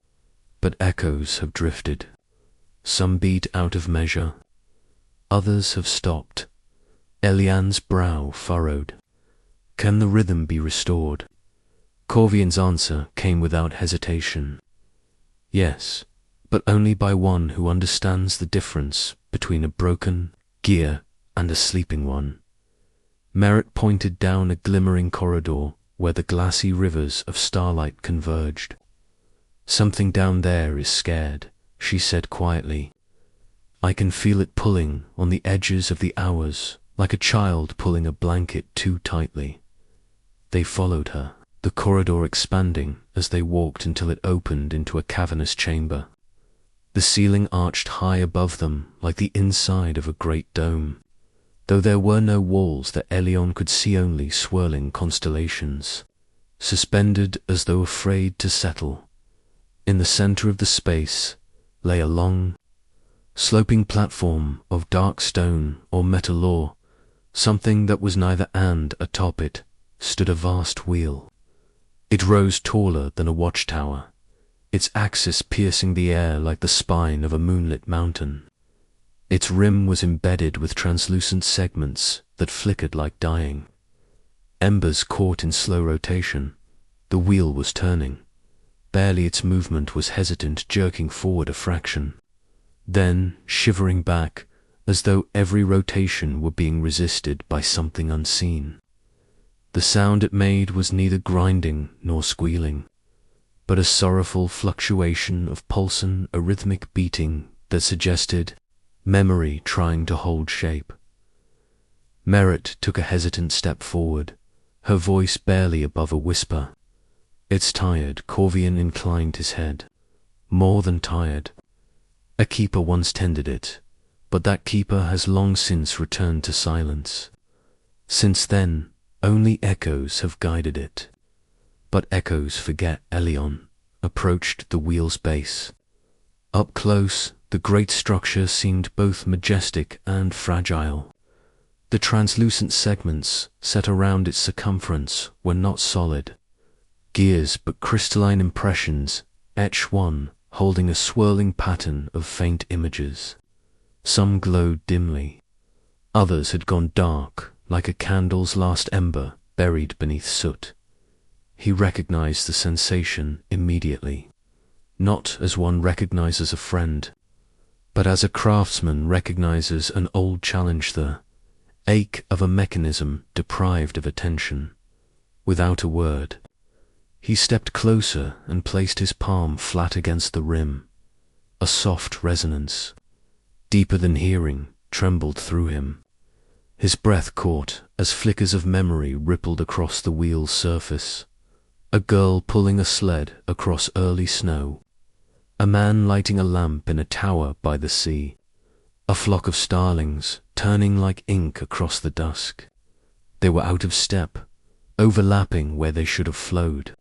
S1: But echoes have drifted. Some beat out of measure. Others have stopped. Elian's brow furrowed. Can the rhythm be restored? Corvian's answer came without hesitation. Yes, but only by one who understands the difference between a broken gear and a sleeping one. Merit pointed down a glimmering corridor where the glassy rivers of starlight converged. Something down there is scared, she said quietly. I can feel it pulling on the edges of the hours, like a child pulling a blanket too tightly. They followed her, the corridor expanding as they walked until it opened into a cavernous chamber. The ceiling arched high above them like the inside of a great dome, though there were no walls that Elion could see, only swirling constellations, suspended as though afraid to settle. In the center of the space lay a long, sloping platform of dark stone or metal ore. Something that was neither and atop it stood a vast wheel. It rose taller than a watchtower, its axis piercing the air like the spine of a moonlit mountain. Its rim was embedded with translucent segments that flickered like dying. Embers caught in slow rotation. The wheel was turning. Barely its movement was hesitant, jerking forward a fraction, then shivering back as though every rotation were being resisted by something unseen. The sound it made was neither grinding nor squealing, but a sorrowful fluctuation of pulsing, a rhythmic beating that suggested memory trying to hold shape. Merit took a hesitant step forward, her voice barely above a whisper. It's tired. Corvian inclined his head. More than tired. A keeper once tended it, but that keeper has long since returned to silence. Since then, only echoes have guided it. But echoes forget. Elion approached the wheel's base. Up close, the great structure seemed both majestic and fragile. The translucent segments set around its circumference were not solid gears but crystalline impressions, each one holding a swirling pattern of faint images. Some glowed dimly. Others had gone dark, like a candle's last ember buried beneath soot. He recognized the sensation immediately, not as one recognizes a friend, but as a craftsman recognizes an old challenge, the ache of a mechanism deprived of attention. Without a word, he stepped closer and placed his palm flat against the rim. A soft resonance, deeper than hearing, trembled through him. His breath caught as flickers of memory rippled across the wheel's surface. A girl pulling a sled across early snow. A man lighting a lamp in a tower by the sea. A flock of starlings turning like ink across the dusk. They were out of step, overlapping where they should have flowed.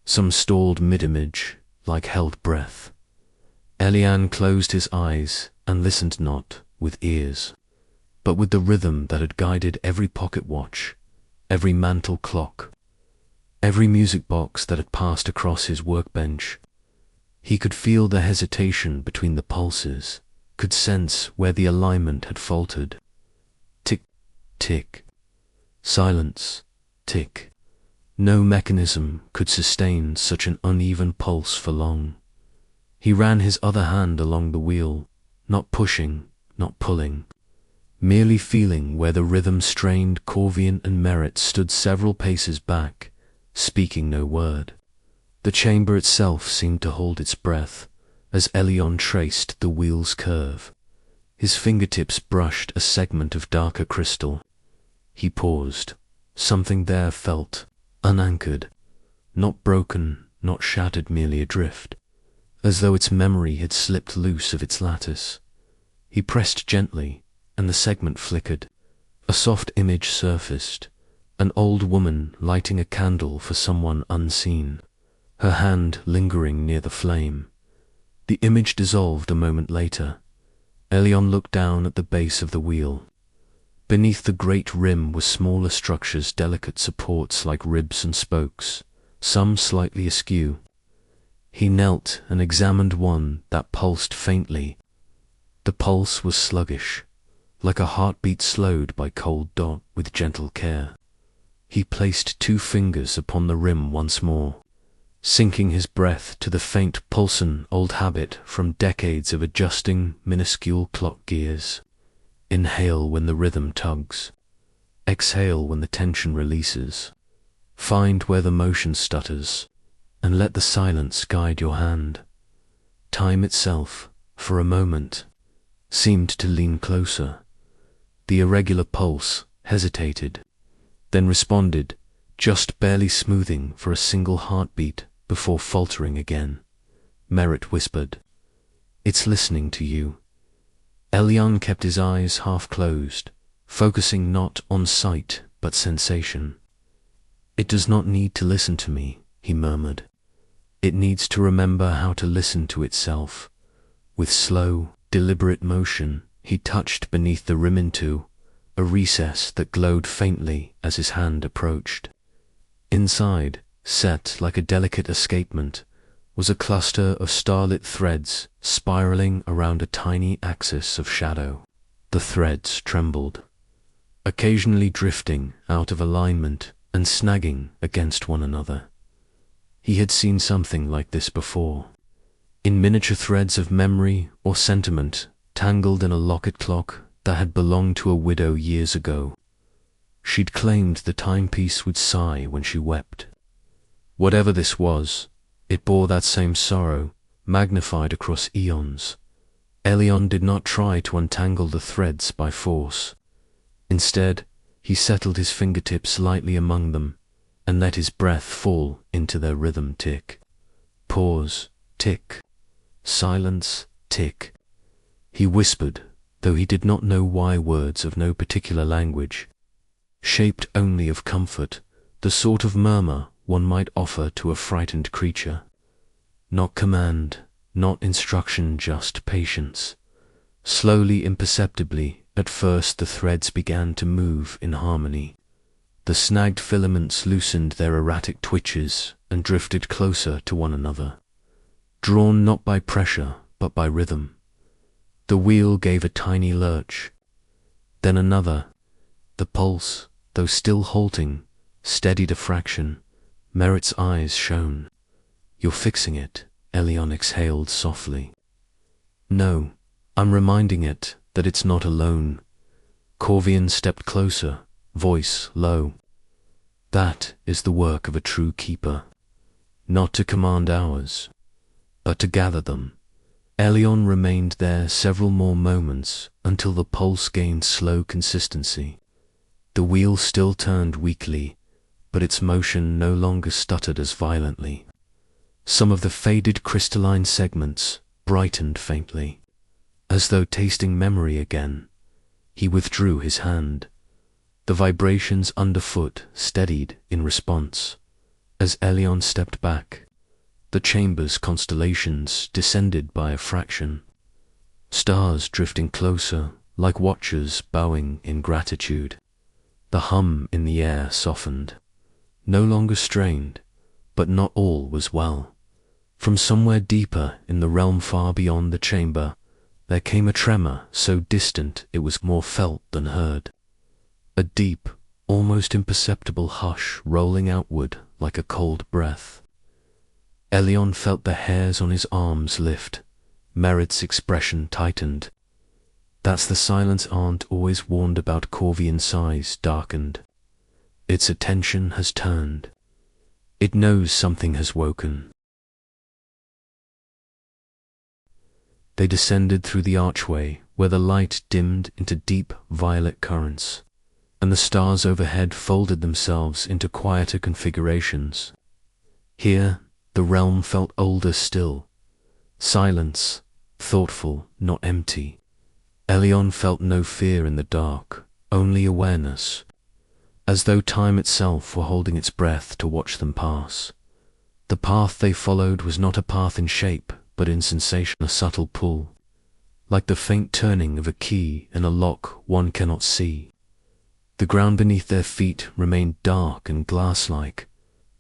S1: Some stalled mid-image, like held breath. Elian closed his eyes and listened not with ears, but with the rhythm that had guided every pocket watch, every mantel clock, every music box that had passed across his workbench. He could feel the hesitation between the pulses, could sense where the alignment had faltered. Tick, tick. Silence, tick. No mechanism could sustain such an uneven pulse for long. He ran his other hand along the wheel, not pushing, not pulling, merely feeling where the rhythm strained Corvian and Merritt stood several paces back, speaking no word. The chamber itself seemed to hold its breath as Elion traced the wheel's curve. His fingertips brushed a segment of darker crystal. He paused. Something there felt unanchored, not broken, not shattered, merely adrift, as though its memory had slipped loose of its lattice. He pressed gently, and the segment flickered. A soft image surfaced, an old woman lighting a candle for someone unseen, her hand lingering near the flame. The image dissolved a moment later. Elion looked down at the base of the wheel. Beneath the great rim were smaller structures, delicate supports like ribs and spokes, some slightly askew. He knelt and examined one that pulsed faintly. The pulse was sluggish, like a heartbeat slowed by cold dot with gentle care. He placed 2 fingers upon the rim once more, sinking his breath to the faint pulsing old habit from decades of adjusting minuscule clock gears. Inhale when the rhythm tugs. Exhale when the tension releases. Find where the motion stutters, and let the silence guide your hand. Time itself, for a moment, seemed to lean closer. The irregular pulse hesitated, then responded, just barely smoothing for a single heartbeat before faltering again. Merritt whispered, "It's listening to you." Elian kept his eyes half closed, focusing not on sight but sensation. "It does not need to listen to me," he murmured. "It needs to remember how to listen to itself." With slow, deliberate motion, he touched beneath the rim into a recess that glowed faintly as his hand approached. Inside, set like a delicate escapement, was a cluster of starlit threads spiraling around a tiny axis of shadow. The threads trembled, occasionally drifting out of alignment and snagging against one another. He had seen something like this before, in miniature threads of memory or sentiment tangled in a locket clock that had belonged to a widow years ago. She'd claimed the timepiece would sigh when she wept. Whatever this was, it bore that same sorrow, magnified across eons. Elion did not try to untangle the threads by force. Instead, he settled his fingertips lightly among them and let his breath fall into their rhythm. Tick. Pause. Tick. Silence. Tick. He whispered, though he did not know why, words of no particular language, shaped only of comfort, the sort of murmur one might offer to a frightened creature. Not command, not instruction, just patience. Slowly, imperceptibly, at first the threads began to move in harmony. The snagged filaments loosened their erratic twitches and drifted closer to one another, drawn not by pressure but by rhythm. The wheel gave a tiny lurch, then another. The pulse, though still halting, steadied a fraction. Merritt's eyes shone. "You're fixing it," Elion exhaled softly. "No, I'm reminding it that it's not alone." Corvian stepped closer, voice low. "That is the work of a true keeper, not to command hours, but to gather them." Elion remained there several more moments until the pulse gained slow consistency. The wheel still turned weakly, but its motion no longer stuttered as violently. Some of the faded crystalline segments brightened faintly. As though tasting memory again, he withdrew his hand. The vibrations underfoot steadied in response. As Elion stepped back, the chamber's constellations descended by a fraction. Stars drifting closer, like watchers bowing in gratitude. The hum in the air softened. No longer strained, but not all was well. From somewhere deeper in the realm far beyond the chamber, there came a tremor so distant it was more felt than heard. A deep, almost imperceptible hush rolling outward like a cold breath. Elion felt the hairs on his arms lift. Merritt's expression tightened. That's the silence Aunt always warned about. Corvian's eyes darkened. Its attention has turned. It knows something has woken. They descended through the archway where the light dimmed into deep violet currents, and the stars overhead folded themselves into quieter configurations. Here, the realm felt older still. Silence, thoughtful, not empty. Elion felt no fear in the dark, only awareness, as though time itself were holding its breath to watch them pass. The path they followed was not a path in shape, but in sensation, a subtle pull, like the faint turning of a key in a lock one cannot see. The ground beneath their feet remained dark and glass-like,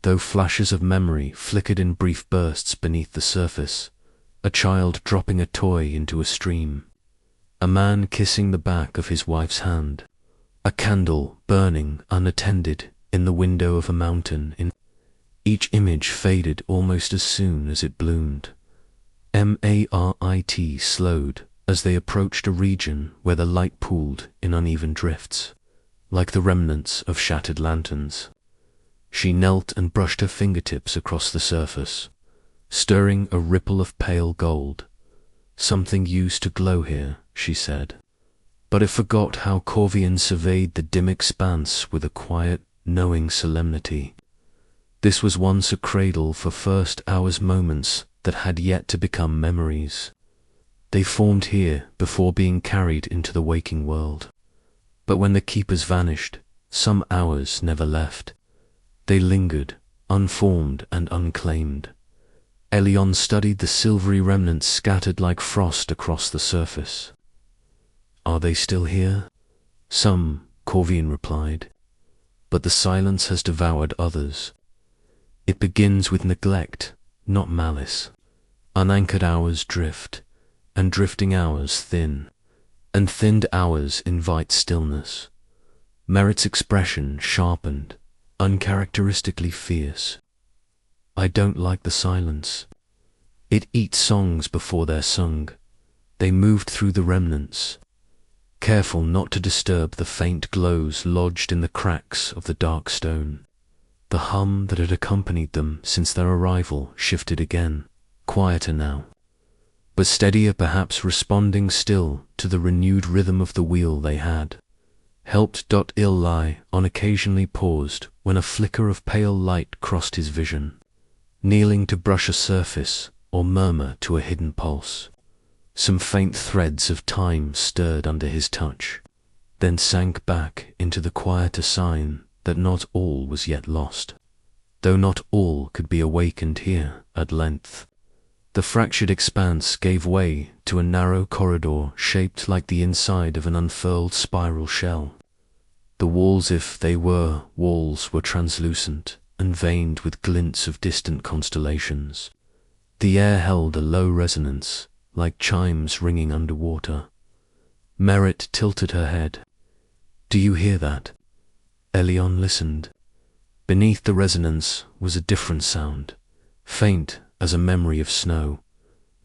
S1: though flashes of memory flickered in brief bursts beneath the surface. A child dropping a toy into a stream. A man kissing the back of his wife's hand. A candle burning unattended in the window of a mountain. Each image faded almost as soon as it bloomed. Marit slowed as they approached a region where the light pooled in uneven drifts, like the remnants of shattered lanterns. She knelt and brushed her fingertips across the surface, stirring a ripple of pale gold. Something used to glow here, she said, but it forgot how Corvian surveyed the dim expanse with a quiet, knowing solemnity. This was once a cradle for first hours moments that had yet to become memories. They formed here before being carried into the waking world. But when the keepers vanished, some hours never left. They lingered, unformed and unclaimed. Elion studied the silvery remnants scattered like frost across the surface. Are they still here? Some, Corvian replied, but the silence has devoured others. It begins with neglect, not malice. Unanchored hours drift, and drifting hours thin, and thinned hours invite stillness. Merritt's expression sharpened, uncharacteristically fierce. I don't like the silence. It eats songs before they're sung. They moved through the remnants, careful not to disturb the faint glows lodged in the cracks of the dark stone. The hum that had accompanied them since their arrival shifted again, quieter now, but steadier, perhaps responding still to the renewed rhythm of the wheel they had. Helped. Eli on occasionally paused when a flicker of pale light crossed his vision, kneeling to brush a surface or murmur to a hidden pulse. Some faint threads of time stirred under his touch, then sank back into the quieter sign that not all was yet lost, though not all could be awakened here at length. The fractured expanse gave way to a narrow corridor shaped like the inside of an unfurled spiral shell. The walls, if they were walls, were translucent and veined with glints of distant constellations. The air held a low resonance, like chimes ringing underwater. Merritt tilted her head. Do you hear that? Elion listened. Beneath the resonance was a different sound, faint as a memory of snow,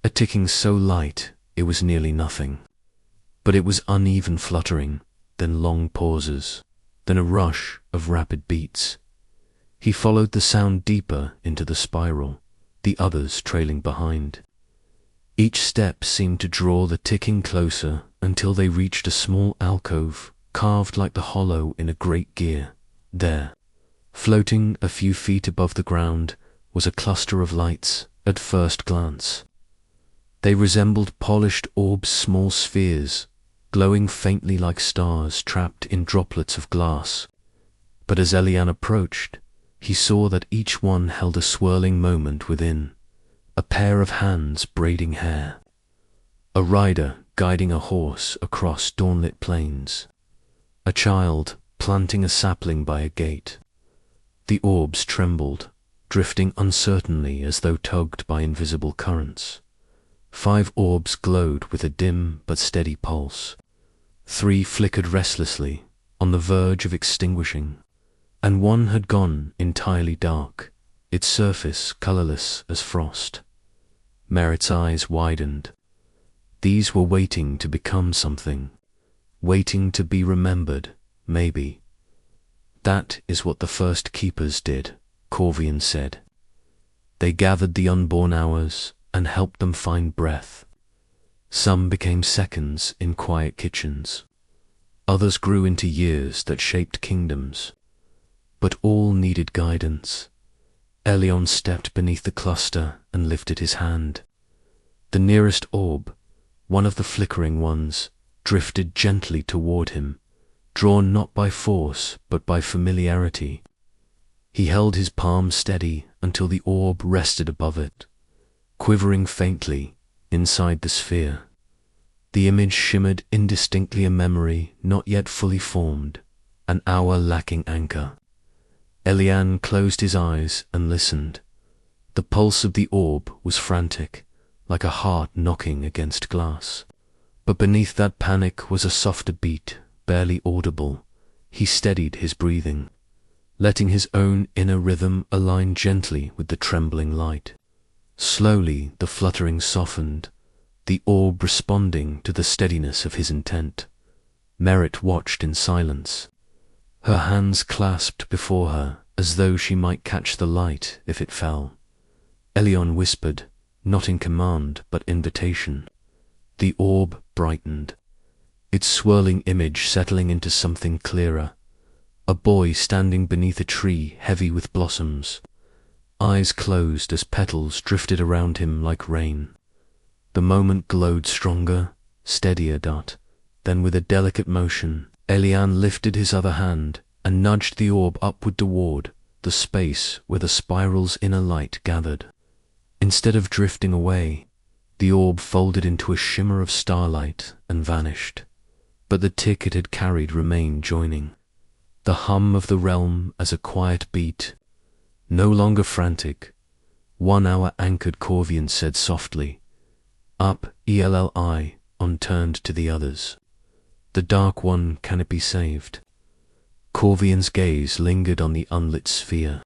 S1: a ticking so light it was nearly nothing. But it was uneven fluttering, then long pauses, then a rush of rapid beats. He followed the sound deeper into the spiral, the others trailing behind. Each step seemed to draw the ticking closer until they reached a small alcove carved like the hollow in a great gear. There, floating a few feet above the ground, was a cluster of lights. At first glance, they resembled polished orbs, small spheres, glowing faintly like stars trapped in droplets of glass. But as Elian approached, he saw that each one held a swirling moment within, a pair of hands braiding hair, a rider guiding a horse across dawnlit plains, a child planting a sapling by a gate. The orbs trembled, drifting uncertainly as though tugged by invisible currents. 5 orbs glowed with a dim but steady pulse. 3 flickered restlessly, on the verge of extinguishing, and one had gone entirely dark, its surface colorless as frost. Merritt's eyes widened. These were waiting to become something, waiting to be remembered, maybe. That is what the first keepers did, Corvian said. They gathered the unborn hours and helped them find breath. Some became seconds in quiet kitchens. Others grew into years that shaped kingdoms. But all needed guidance. Elion stepped beneath the cluster and lifted his hand. The nearest orb, one of the flickering ones, drifted gently toward him, drawn not by force but by familiarity. He held his palm steady until the orb rested above it, quivering faintly inside the sphere. The image shimmered indistinctly, a memory not yet fully formed, an hour lacking anchor. Elian closed his eyes and listened. The pulse of the orb was frantic, like a heart knocking against glass. But beneath that panic was a softer beat, barely audible. He steadied his breathing, letting his own inner rhythm align gently with the trembling light. Slowly the fluttering softened, the orb responding to the steadiness of his intent. Merritt watched in silence, her hands clasped before her as though she might catch the light if it fell. Elion whispered, not in command but invitation. The orb brightened, its swirling image settling into something clearer. A boy standing beneath a tree heavy with blossoms, eyes closed as petals drifted around him like rain. The moment glowed stronger, steadier. Then with a delicate motion, Elian lifted his other hand and nudged the orb upward toward the space where the spiral's inner light gathered. Instead of drifting away, the orb folded into a shimmer of starlight and vanished. But the tick it had carried remained, joining the hum of the realm as a quiet beat, no longer frantic. 1 hour anchored, Corvian said softly. Up, Elli, on turned to the others. The Dark One, can it be saved? Corvian's gaze lingered on the unlit sphere.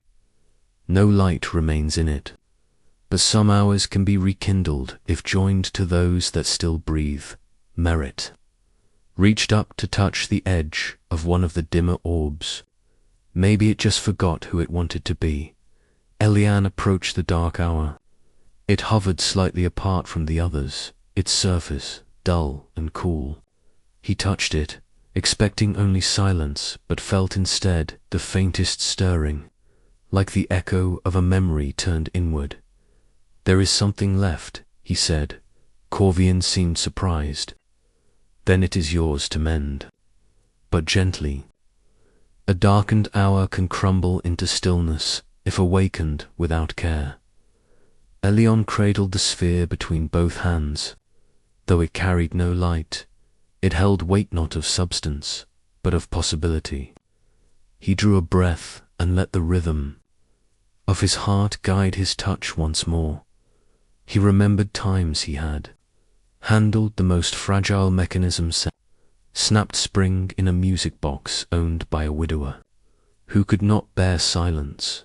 S1: No light remains in it, but some hours can be rekindled if joined to those that still breathe. Merritt reached up to touch the edge of one of the dimmer orbs. Maybe it just forgot who it wanted to be. Elian approached the dark hour. It hovered slightly apart from the others, its surface dull and cool. He touched it, expecting only silence, but felt instead the faintest stirring, like the echo of a memory turned inward. There is something left, he said. Corvian seemed surprised. Then it is yours to mend. But gently. A darkened hour can crumble into stillness if awakened without care. Elion cradled the sphere between both hands. Though it carried no light, it held weight not of substance, but of possibility. He drew a breath and let the rhythm of his heart guide his touch once more. He remembered times he had handled the most fragile mechanism, snapped spring in a music box owned by a widower who could not bear silence,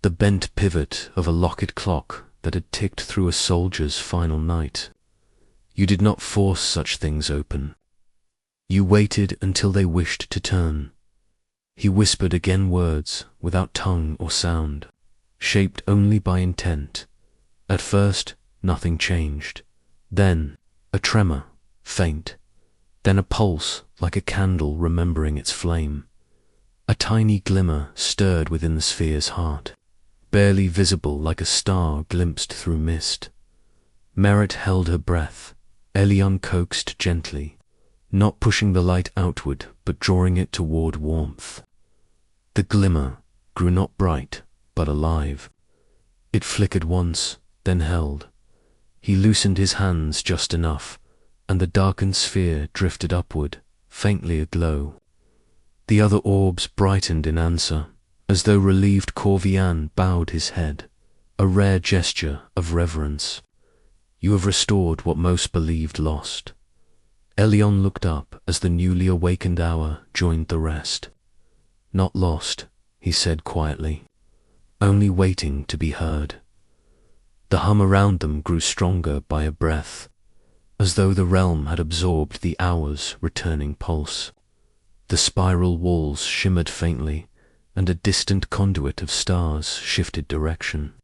S1: the bent pivot of a locket clock that had ticked through a soldier's final night. You did not force such things open. You waited until they wished to turn. He whispered again, words without tongue or sound, shaped only by intent. At first, nothing changed. Then, a tremor, faint. Then a pulse, like a candle remembering its flame. A tiny glimmer stirred within the sphere's heart, barely visible like a star glimpsed through mist. Merit held her breath. Elion coaxed gently, not pushing the light outward, but drawing it toward warmth. The glimmer grew not bright, but alive. It flickered once, then held. He loosened his hands just enough, and the darkened sphere drifted upward, faintly aglow. The other orbs brightened in answer, as though relieved Corvian bowed his head, a rare gesture of reverence. You have restored what most believed lost. Elion looked up as the newly awakened hour joined the rest. Not lost, he said quietly, only waiting to be heard. The hum around them grew stronger by a breath, as though the realm had absorbed the hour's returning pulse. The spiral walls shimmered faintly, and a distant conduit of stars shifted direction,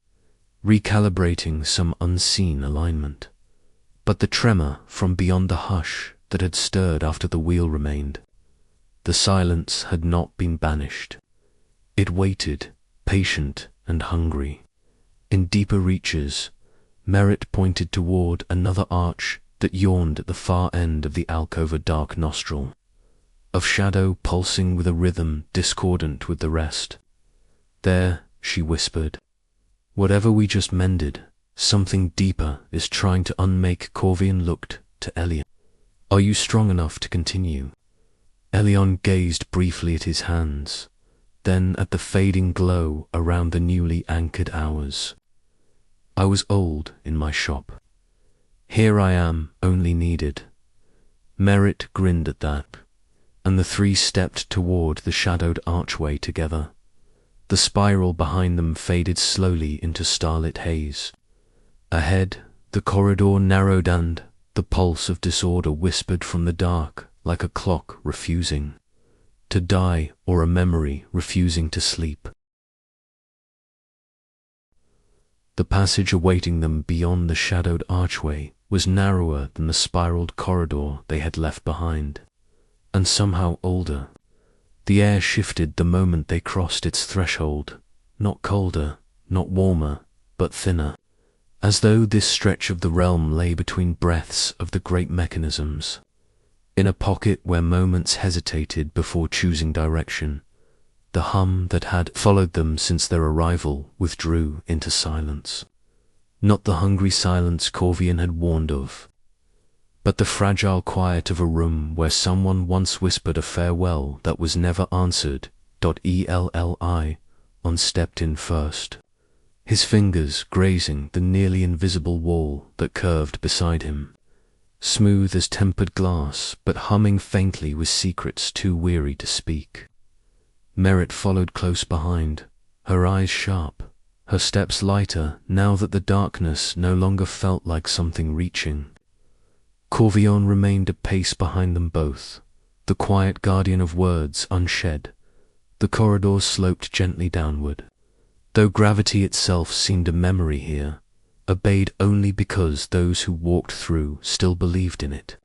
S1: recalibrating some unseen alignment. But the tremor from beyond the hush that had stirred after the wheel remained. The silence had not been banished. It waited, patient and hungry. In deeper reaches, Merit pointed toward another arch that yawned at the far end of the alcove, a dark nostril of shadow pulsing with a rhythm discordant with the rest. There, she whispered, whatever we just mended, something deeper is trying to unmake. Corvian looked to Elion. Are you strong enough to continue? Elion gazed briefly at his hands, then at the fading glow around the newly anchored hours. I was old in my shop. Here I am, only needed. Merit grinned at that, and the three stepped toward the shadowed archway together. The spiral behind them faded slowly into starlit haze. Ahead, the corridor narrowed and the pulse of disorder whispered from the dark like a clock refusing to die or a memory refusing to sleep. The passage awaiting them beyond the shadowed archway was narrower than the spiraled corridor they had left behind, and somehow older. The air shifted the moment they crossed its threshold, not colder, not warmer, but thinner, as though this stretch of the realm lay between breaths of the great mechanisms. In a pocket where moments hesitated before choosing direction, the hum that had followed them since their arrival withdrew into silence. Not the hungry silence Corvian had warned of, but the fragile quiet of a room where someone once whispered a farewell that was never answered. Elion stepped in first, his fingers grazing the nearly invisible wall that curved beside him, smooth as tempered glass, but humming faintly with secrets too weary to speak. Merit followed close behind, her eyes sharp, her steps lighter now that the darkness no longer felt like something reaching. Corvion remained a pace behind them both, the quiet guardian of words unshed. The corridor sloped gently downward, though gravity itself seemed a memory here, obeyed only because those who walked through still believed in it.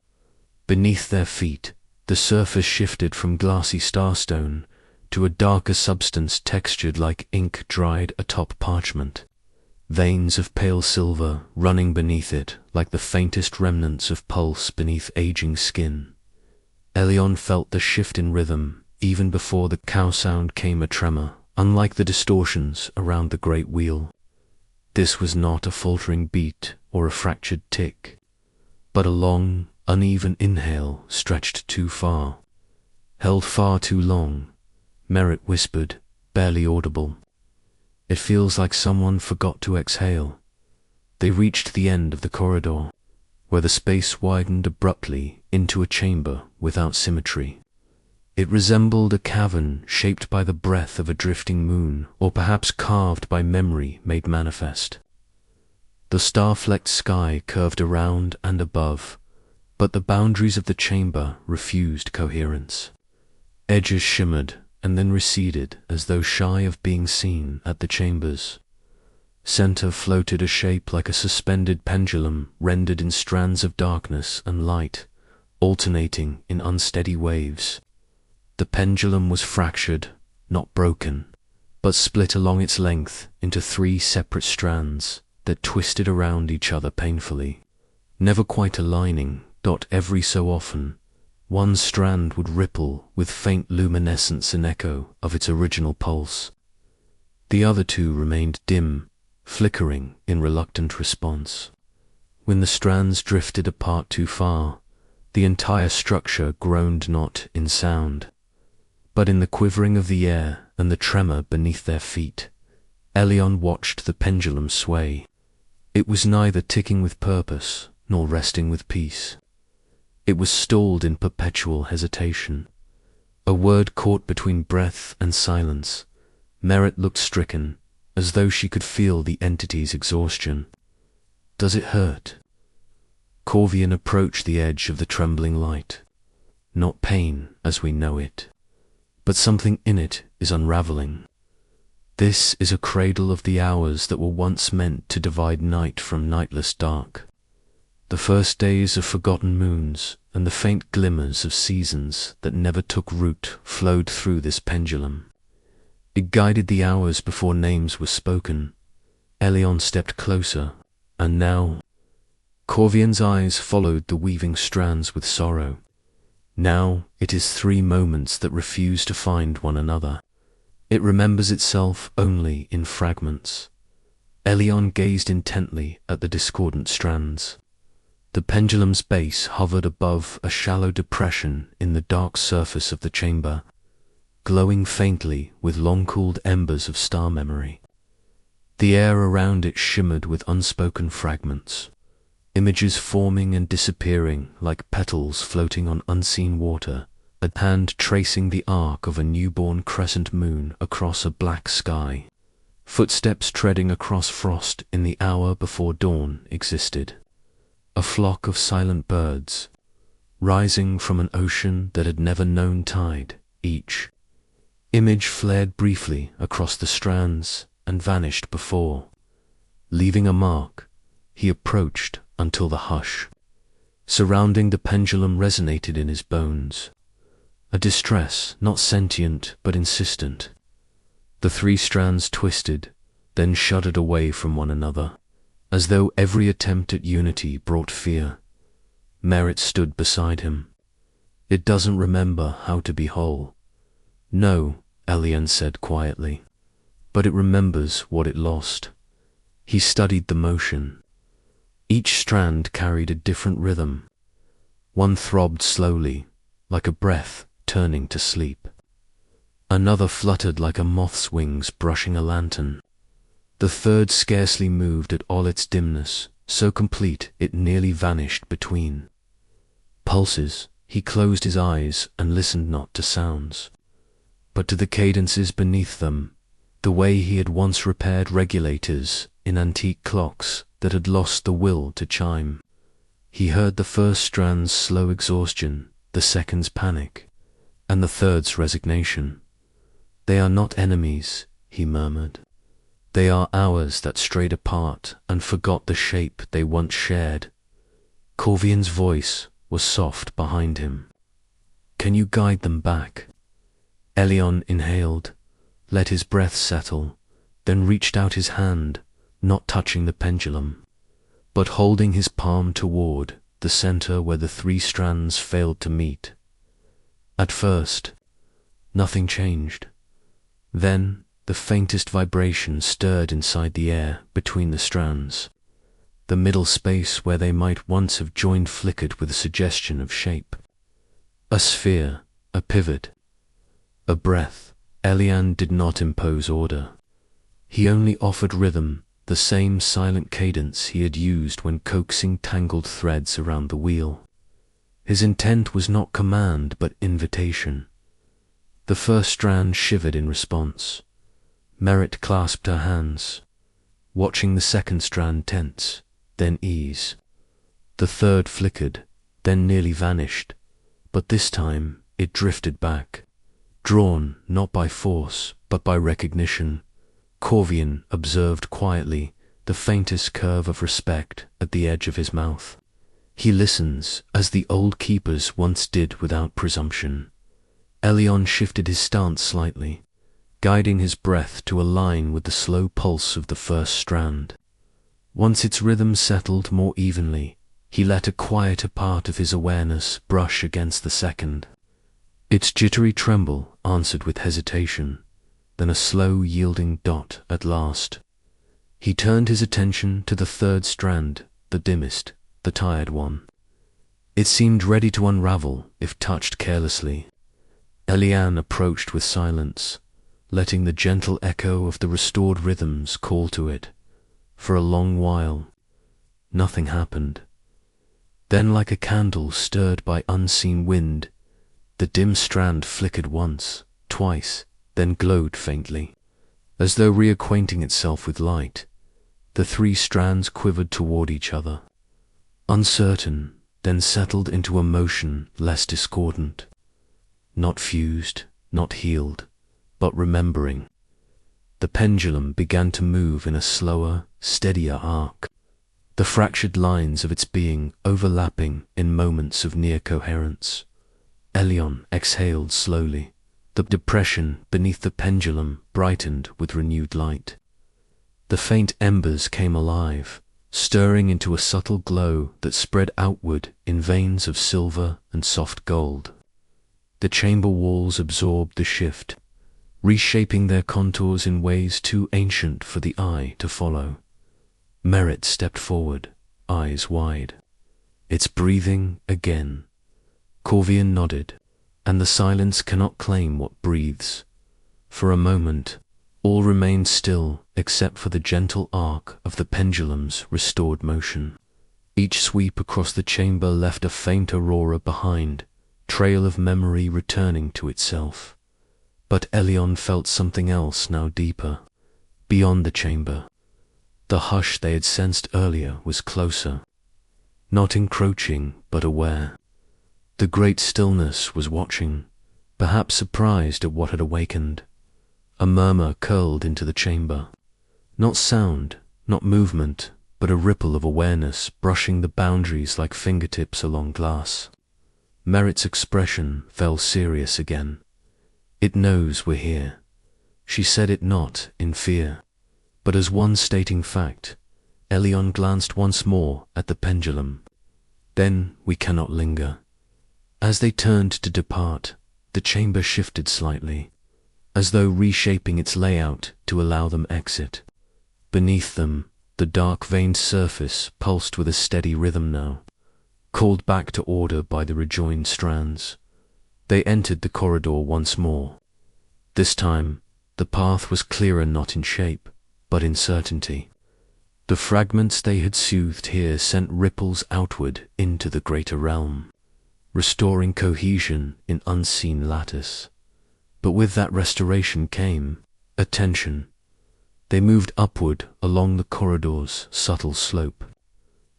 S1: Beneath their feet, the surface shifted from glassy starstone to a darker substance textured like ink dried atop parchment, veins of pale silver running beneath it like the faintest remnants of pulse beneath aging skin. Elion felt the shift in rhythm. Even before the cow sound came a tremor, unlike the distortions around the great wheel. This was not a faltering beat or a fractured tick, but a long, uneven inhale stretched too far, held far too long. Merit whispered, barely audible. It feels like someone forgot to exhale. They reached the end of the corridor, where the space widened abruptly into a chamber without symmetry. It resembled a cavern shaped by the breath of a drifting moon, or perhaps carved by memory made manifest. The star-flecked sky curved around and above, but the boundaries of the chamber refused coherence. Edges shimmered and then receded as though shy of being seen at the chambers. Center floated a shape like a suspended pendulum rendered in strands of darkness and light, alternating in unsteady waves. The pendulum was fractured, not broken, but split along its length into 3 separate strands that twisted around each other painfully, never quite aligning. Every so often, one strand would ripple with faint luminescence and echo of its original pulse. The other 2 remained dim, flickering in reluctant response. When the strands drifted apart too far, the entire structure groaned not in sound, but in the quivering of the air and the tremor beneath their feet. Elion watched the pendulum sway. It was neither ticking with purpose nor resting with peace. It was stalled in perpetual hesitation. A word caught between breath and silence. Merit looked stricken, as though she could feel the entity's exhaustion. "Does it hurt?" Corvian approached the edge of the trembling light. "Not pain as we know it, but something in it is unraveling. This is a cradle of the hours that were once meant to divide night from nightless dark. The first days of forgotten moons and the faint glimmers of seasons that never took root flowed through this pendulum. It guided the hours before names were spoken." Elion stepped closer, and now Corvian's eyes followed the weaving strands with sorrow. Now it is 3 moments that refuse to find one another. It remembers itself only in fragments. Elion gazed intently at the discordant strands. The pendulum's base hovered above a shallow depression in the dark surface of the chamber, glowing faintly with long-cooled embers of star memory. The air around it shimmered with unspoken fragments, images forming and disappearing like petals floating on unseen water, a hand tracing the arc of a newborn crescent moon across a black sky. Footsteps treading across frost in the hour before dawn existed. A flock of silent birds, rising from an ocean that had never known tide. Each image flared briefly across the strands and vanished before, leaving a mark. He approached until the hush surrounding the pendulum resonated in his bones, a distress not sentient but insistent. The 3 strands twisted, then shuddered away from one another, as though every attempt at unity brought fear. Merit stood beside him. "It doesn't remember how to be whole." "No," Elian said quietly, "but it remembers what it lost." He studied the motion. Each strand carried a different rhythm. One throbbed slowly, like a breath turning to sleep. Another fluttered like a moth's wings brushing a lantern. The 3rd scarcely moved at all its dimness, so complete it nearly vanished between pulses. He closed his eyes and listened not to sounds, but to the cadences beneath them, the way he had once repaired regulators in antique clocks that had lost the will to chime. He heard the first strand's slow exhaustion, the second's panic, and the third's resignation. "They are not enemies," he murmured. "They are hours that strayed apart and forgot the shape they once shared." Corvian's voice was soft behind him. "Can you guide them back?" Elion inhaled, let his breath settle, then reached out his hand, not touching the pendulum, but holding his palm toward the center where the 3 strands failed to meet. At first, nothing changed. Then the faintest vibration stirred inside the air between the strands. The middle space where they might once have joined flickered with a suggestion of shape. A sphere, a pivot, a breath. Elian did not impose order. He only offered rhythm, the same silent cadence he had used when coaxing tangled threads around the wheel. His intent was not command but invitation. The first strand shivered in response. Merit clasped her hands, watching the second strand tense, then ease. The third flickered, then nearly vanished, but this time it drifted back, drawn not by force but by recognition. Corvian observed quietly the faintest curve of respect at the edge of his mouth. He listens, as the old keepers once did without presumption. Elion shifted his stance slightly, guiding his breath to align with the slow pulse of the first strand. Once its rhythm settled more evenly, he let a quieter part of his awareness brush against the second. Its jittery tremble answered with hesitation, then a slow yielding dot at last. He turned his attention to the third strand, the dimmest, the tired one. It seemed ready to unravel if touched carelessly. Elian approached with silence, letting the gentle echo of the restored rhythms call to it. For a long while, nothing happened. Then, like a candle stirred by unseen wind, the dim strand flickered once, twice, then glowed faintly. As though reacquainting itself with light, the three strands quivered toward each other. Uncertain, then settled into a motion less discordant. Not fused, not healed, but remembering. The pendulum began to move in a slower, steadier arc, the fractured lines of its being overlapping in moments of near coherence. Elion exhaled slowly. The depression beneath the pendulum brightened with renewed light. The faint embers came alive, stirring into a subtle glow that spread outward in veins of silver and soft gold. The chamber walls absorbed the shift, reshaping their contours in ways too ancient for the eye to follow. Merit stepped forward, eyes wide. "It's breathing again." Corvian nodded, and the silence cannot claim what breathes. For a moment, all remained still except for the gentle arc of the pendulum's restored motion. Each sweep across the chamber left a faint aurora behind, trail of memory returning to itself. But Elion felt something else now deeper, beyond the chamber. The hush they had sensed earlier was closer, not encroaching but aware. The great stillness was watching, perhaps surprised at what had awakened. A murmur curled into the chamber. Not sound, not movement, but a ripple of awareness brushing the boundaries like fingertips along glass. Merit's expression fell serious again. "It knows we're here." She said it not in fear, but as one stating fact. Elion glanced once more at the pendulum. "Then we cannot linger." As they turned to depart, the chamber shifted slightly, as though reshaping its layout to allow them exit. Beneath them, the dark-veined surface pulsed with a steady rhythm now, called back to order by the rejoined strands. They entered the corridor once more. This time, the path was clearer not in shape, but in certainty. The fragments they had soothed here sent ripples outward into the greater realm, restoring cohesion in unseen lattice. But with that restoration came attention. They moved upward along the corridor's subtle slope.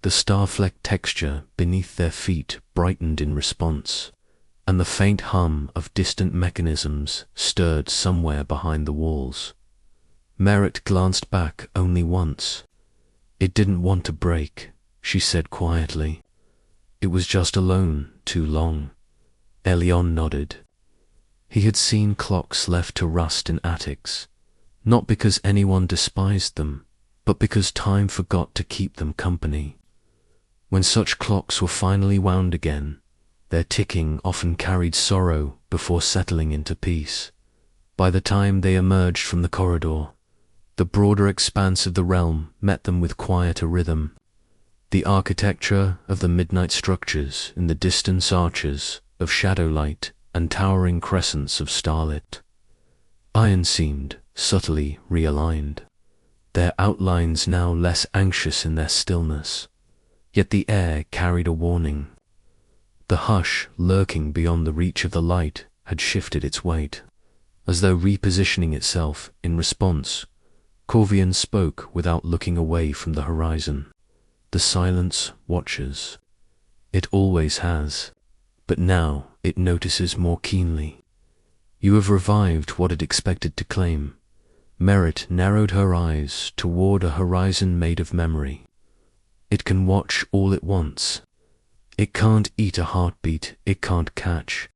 S1: The star-flecked texture beneath their feet brightened in response, and the faint hum of distant mechanisms stirred somewhere behind the walls. Merit glanced back only once. "It didn't want to break," she said quietly. "It was just alone too long." Elion nodded. He had seen clocks left to rust in attics, not because anyone despised them, but because time forgot to keep them company. When such clocks were finally wound again, their ticking often carried sorrow before settling into peace. By the time they emerged from the corridor, the broader expanse of the realm met them with quieter rhythm. The architecture of the midnight structures in the distance arches of shadowlight and towering crescents of starlit iron seemed subtly realigned, their outlines now less anxious in their stillness, yet the air carried a warning. The hush lurking beyond the reach of the light had shifted its weight, as though repositioning itself in response. Corvian spoke without looking away from the horizon. "The silence watches. It always has, but now it notices more keenly. You have revived what it expected to claim." Merit narrowed her eyes toward a horizon made of memory. "It can watch all it wants, It can't eat a heartbeat it can't catch.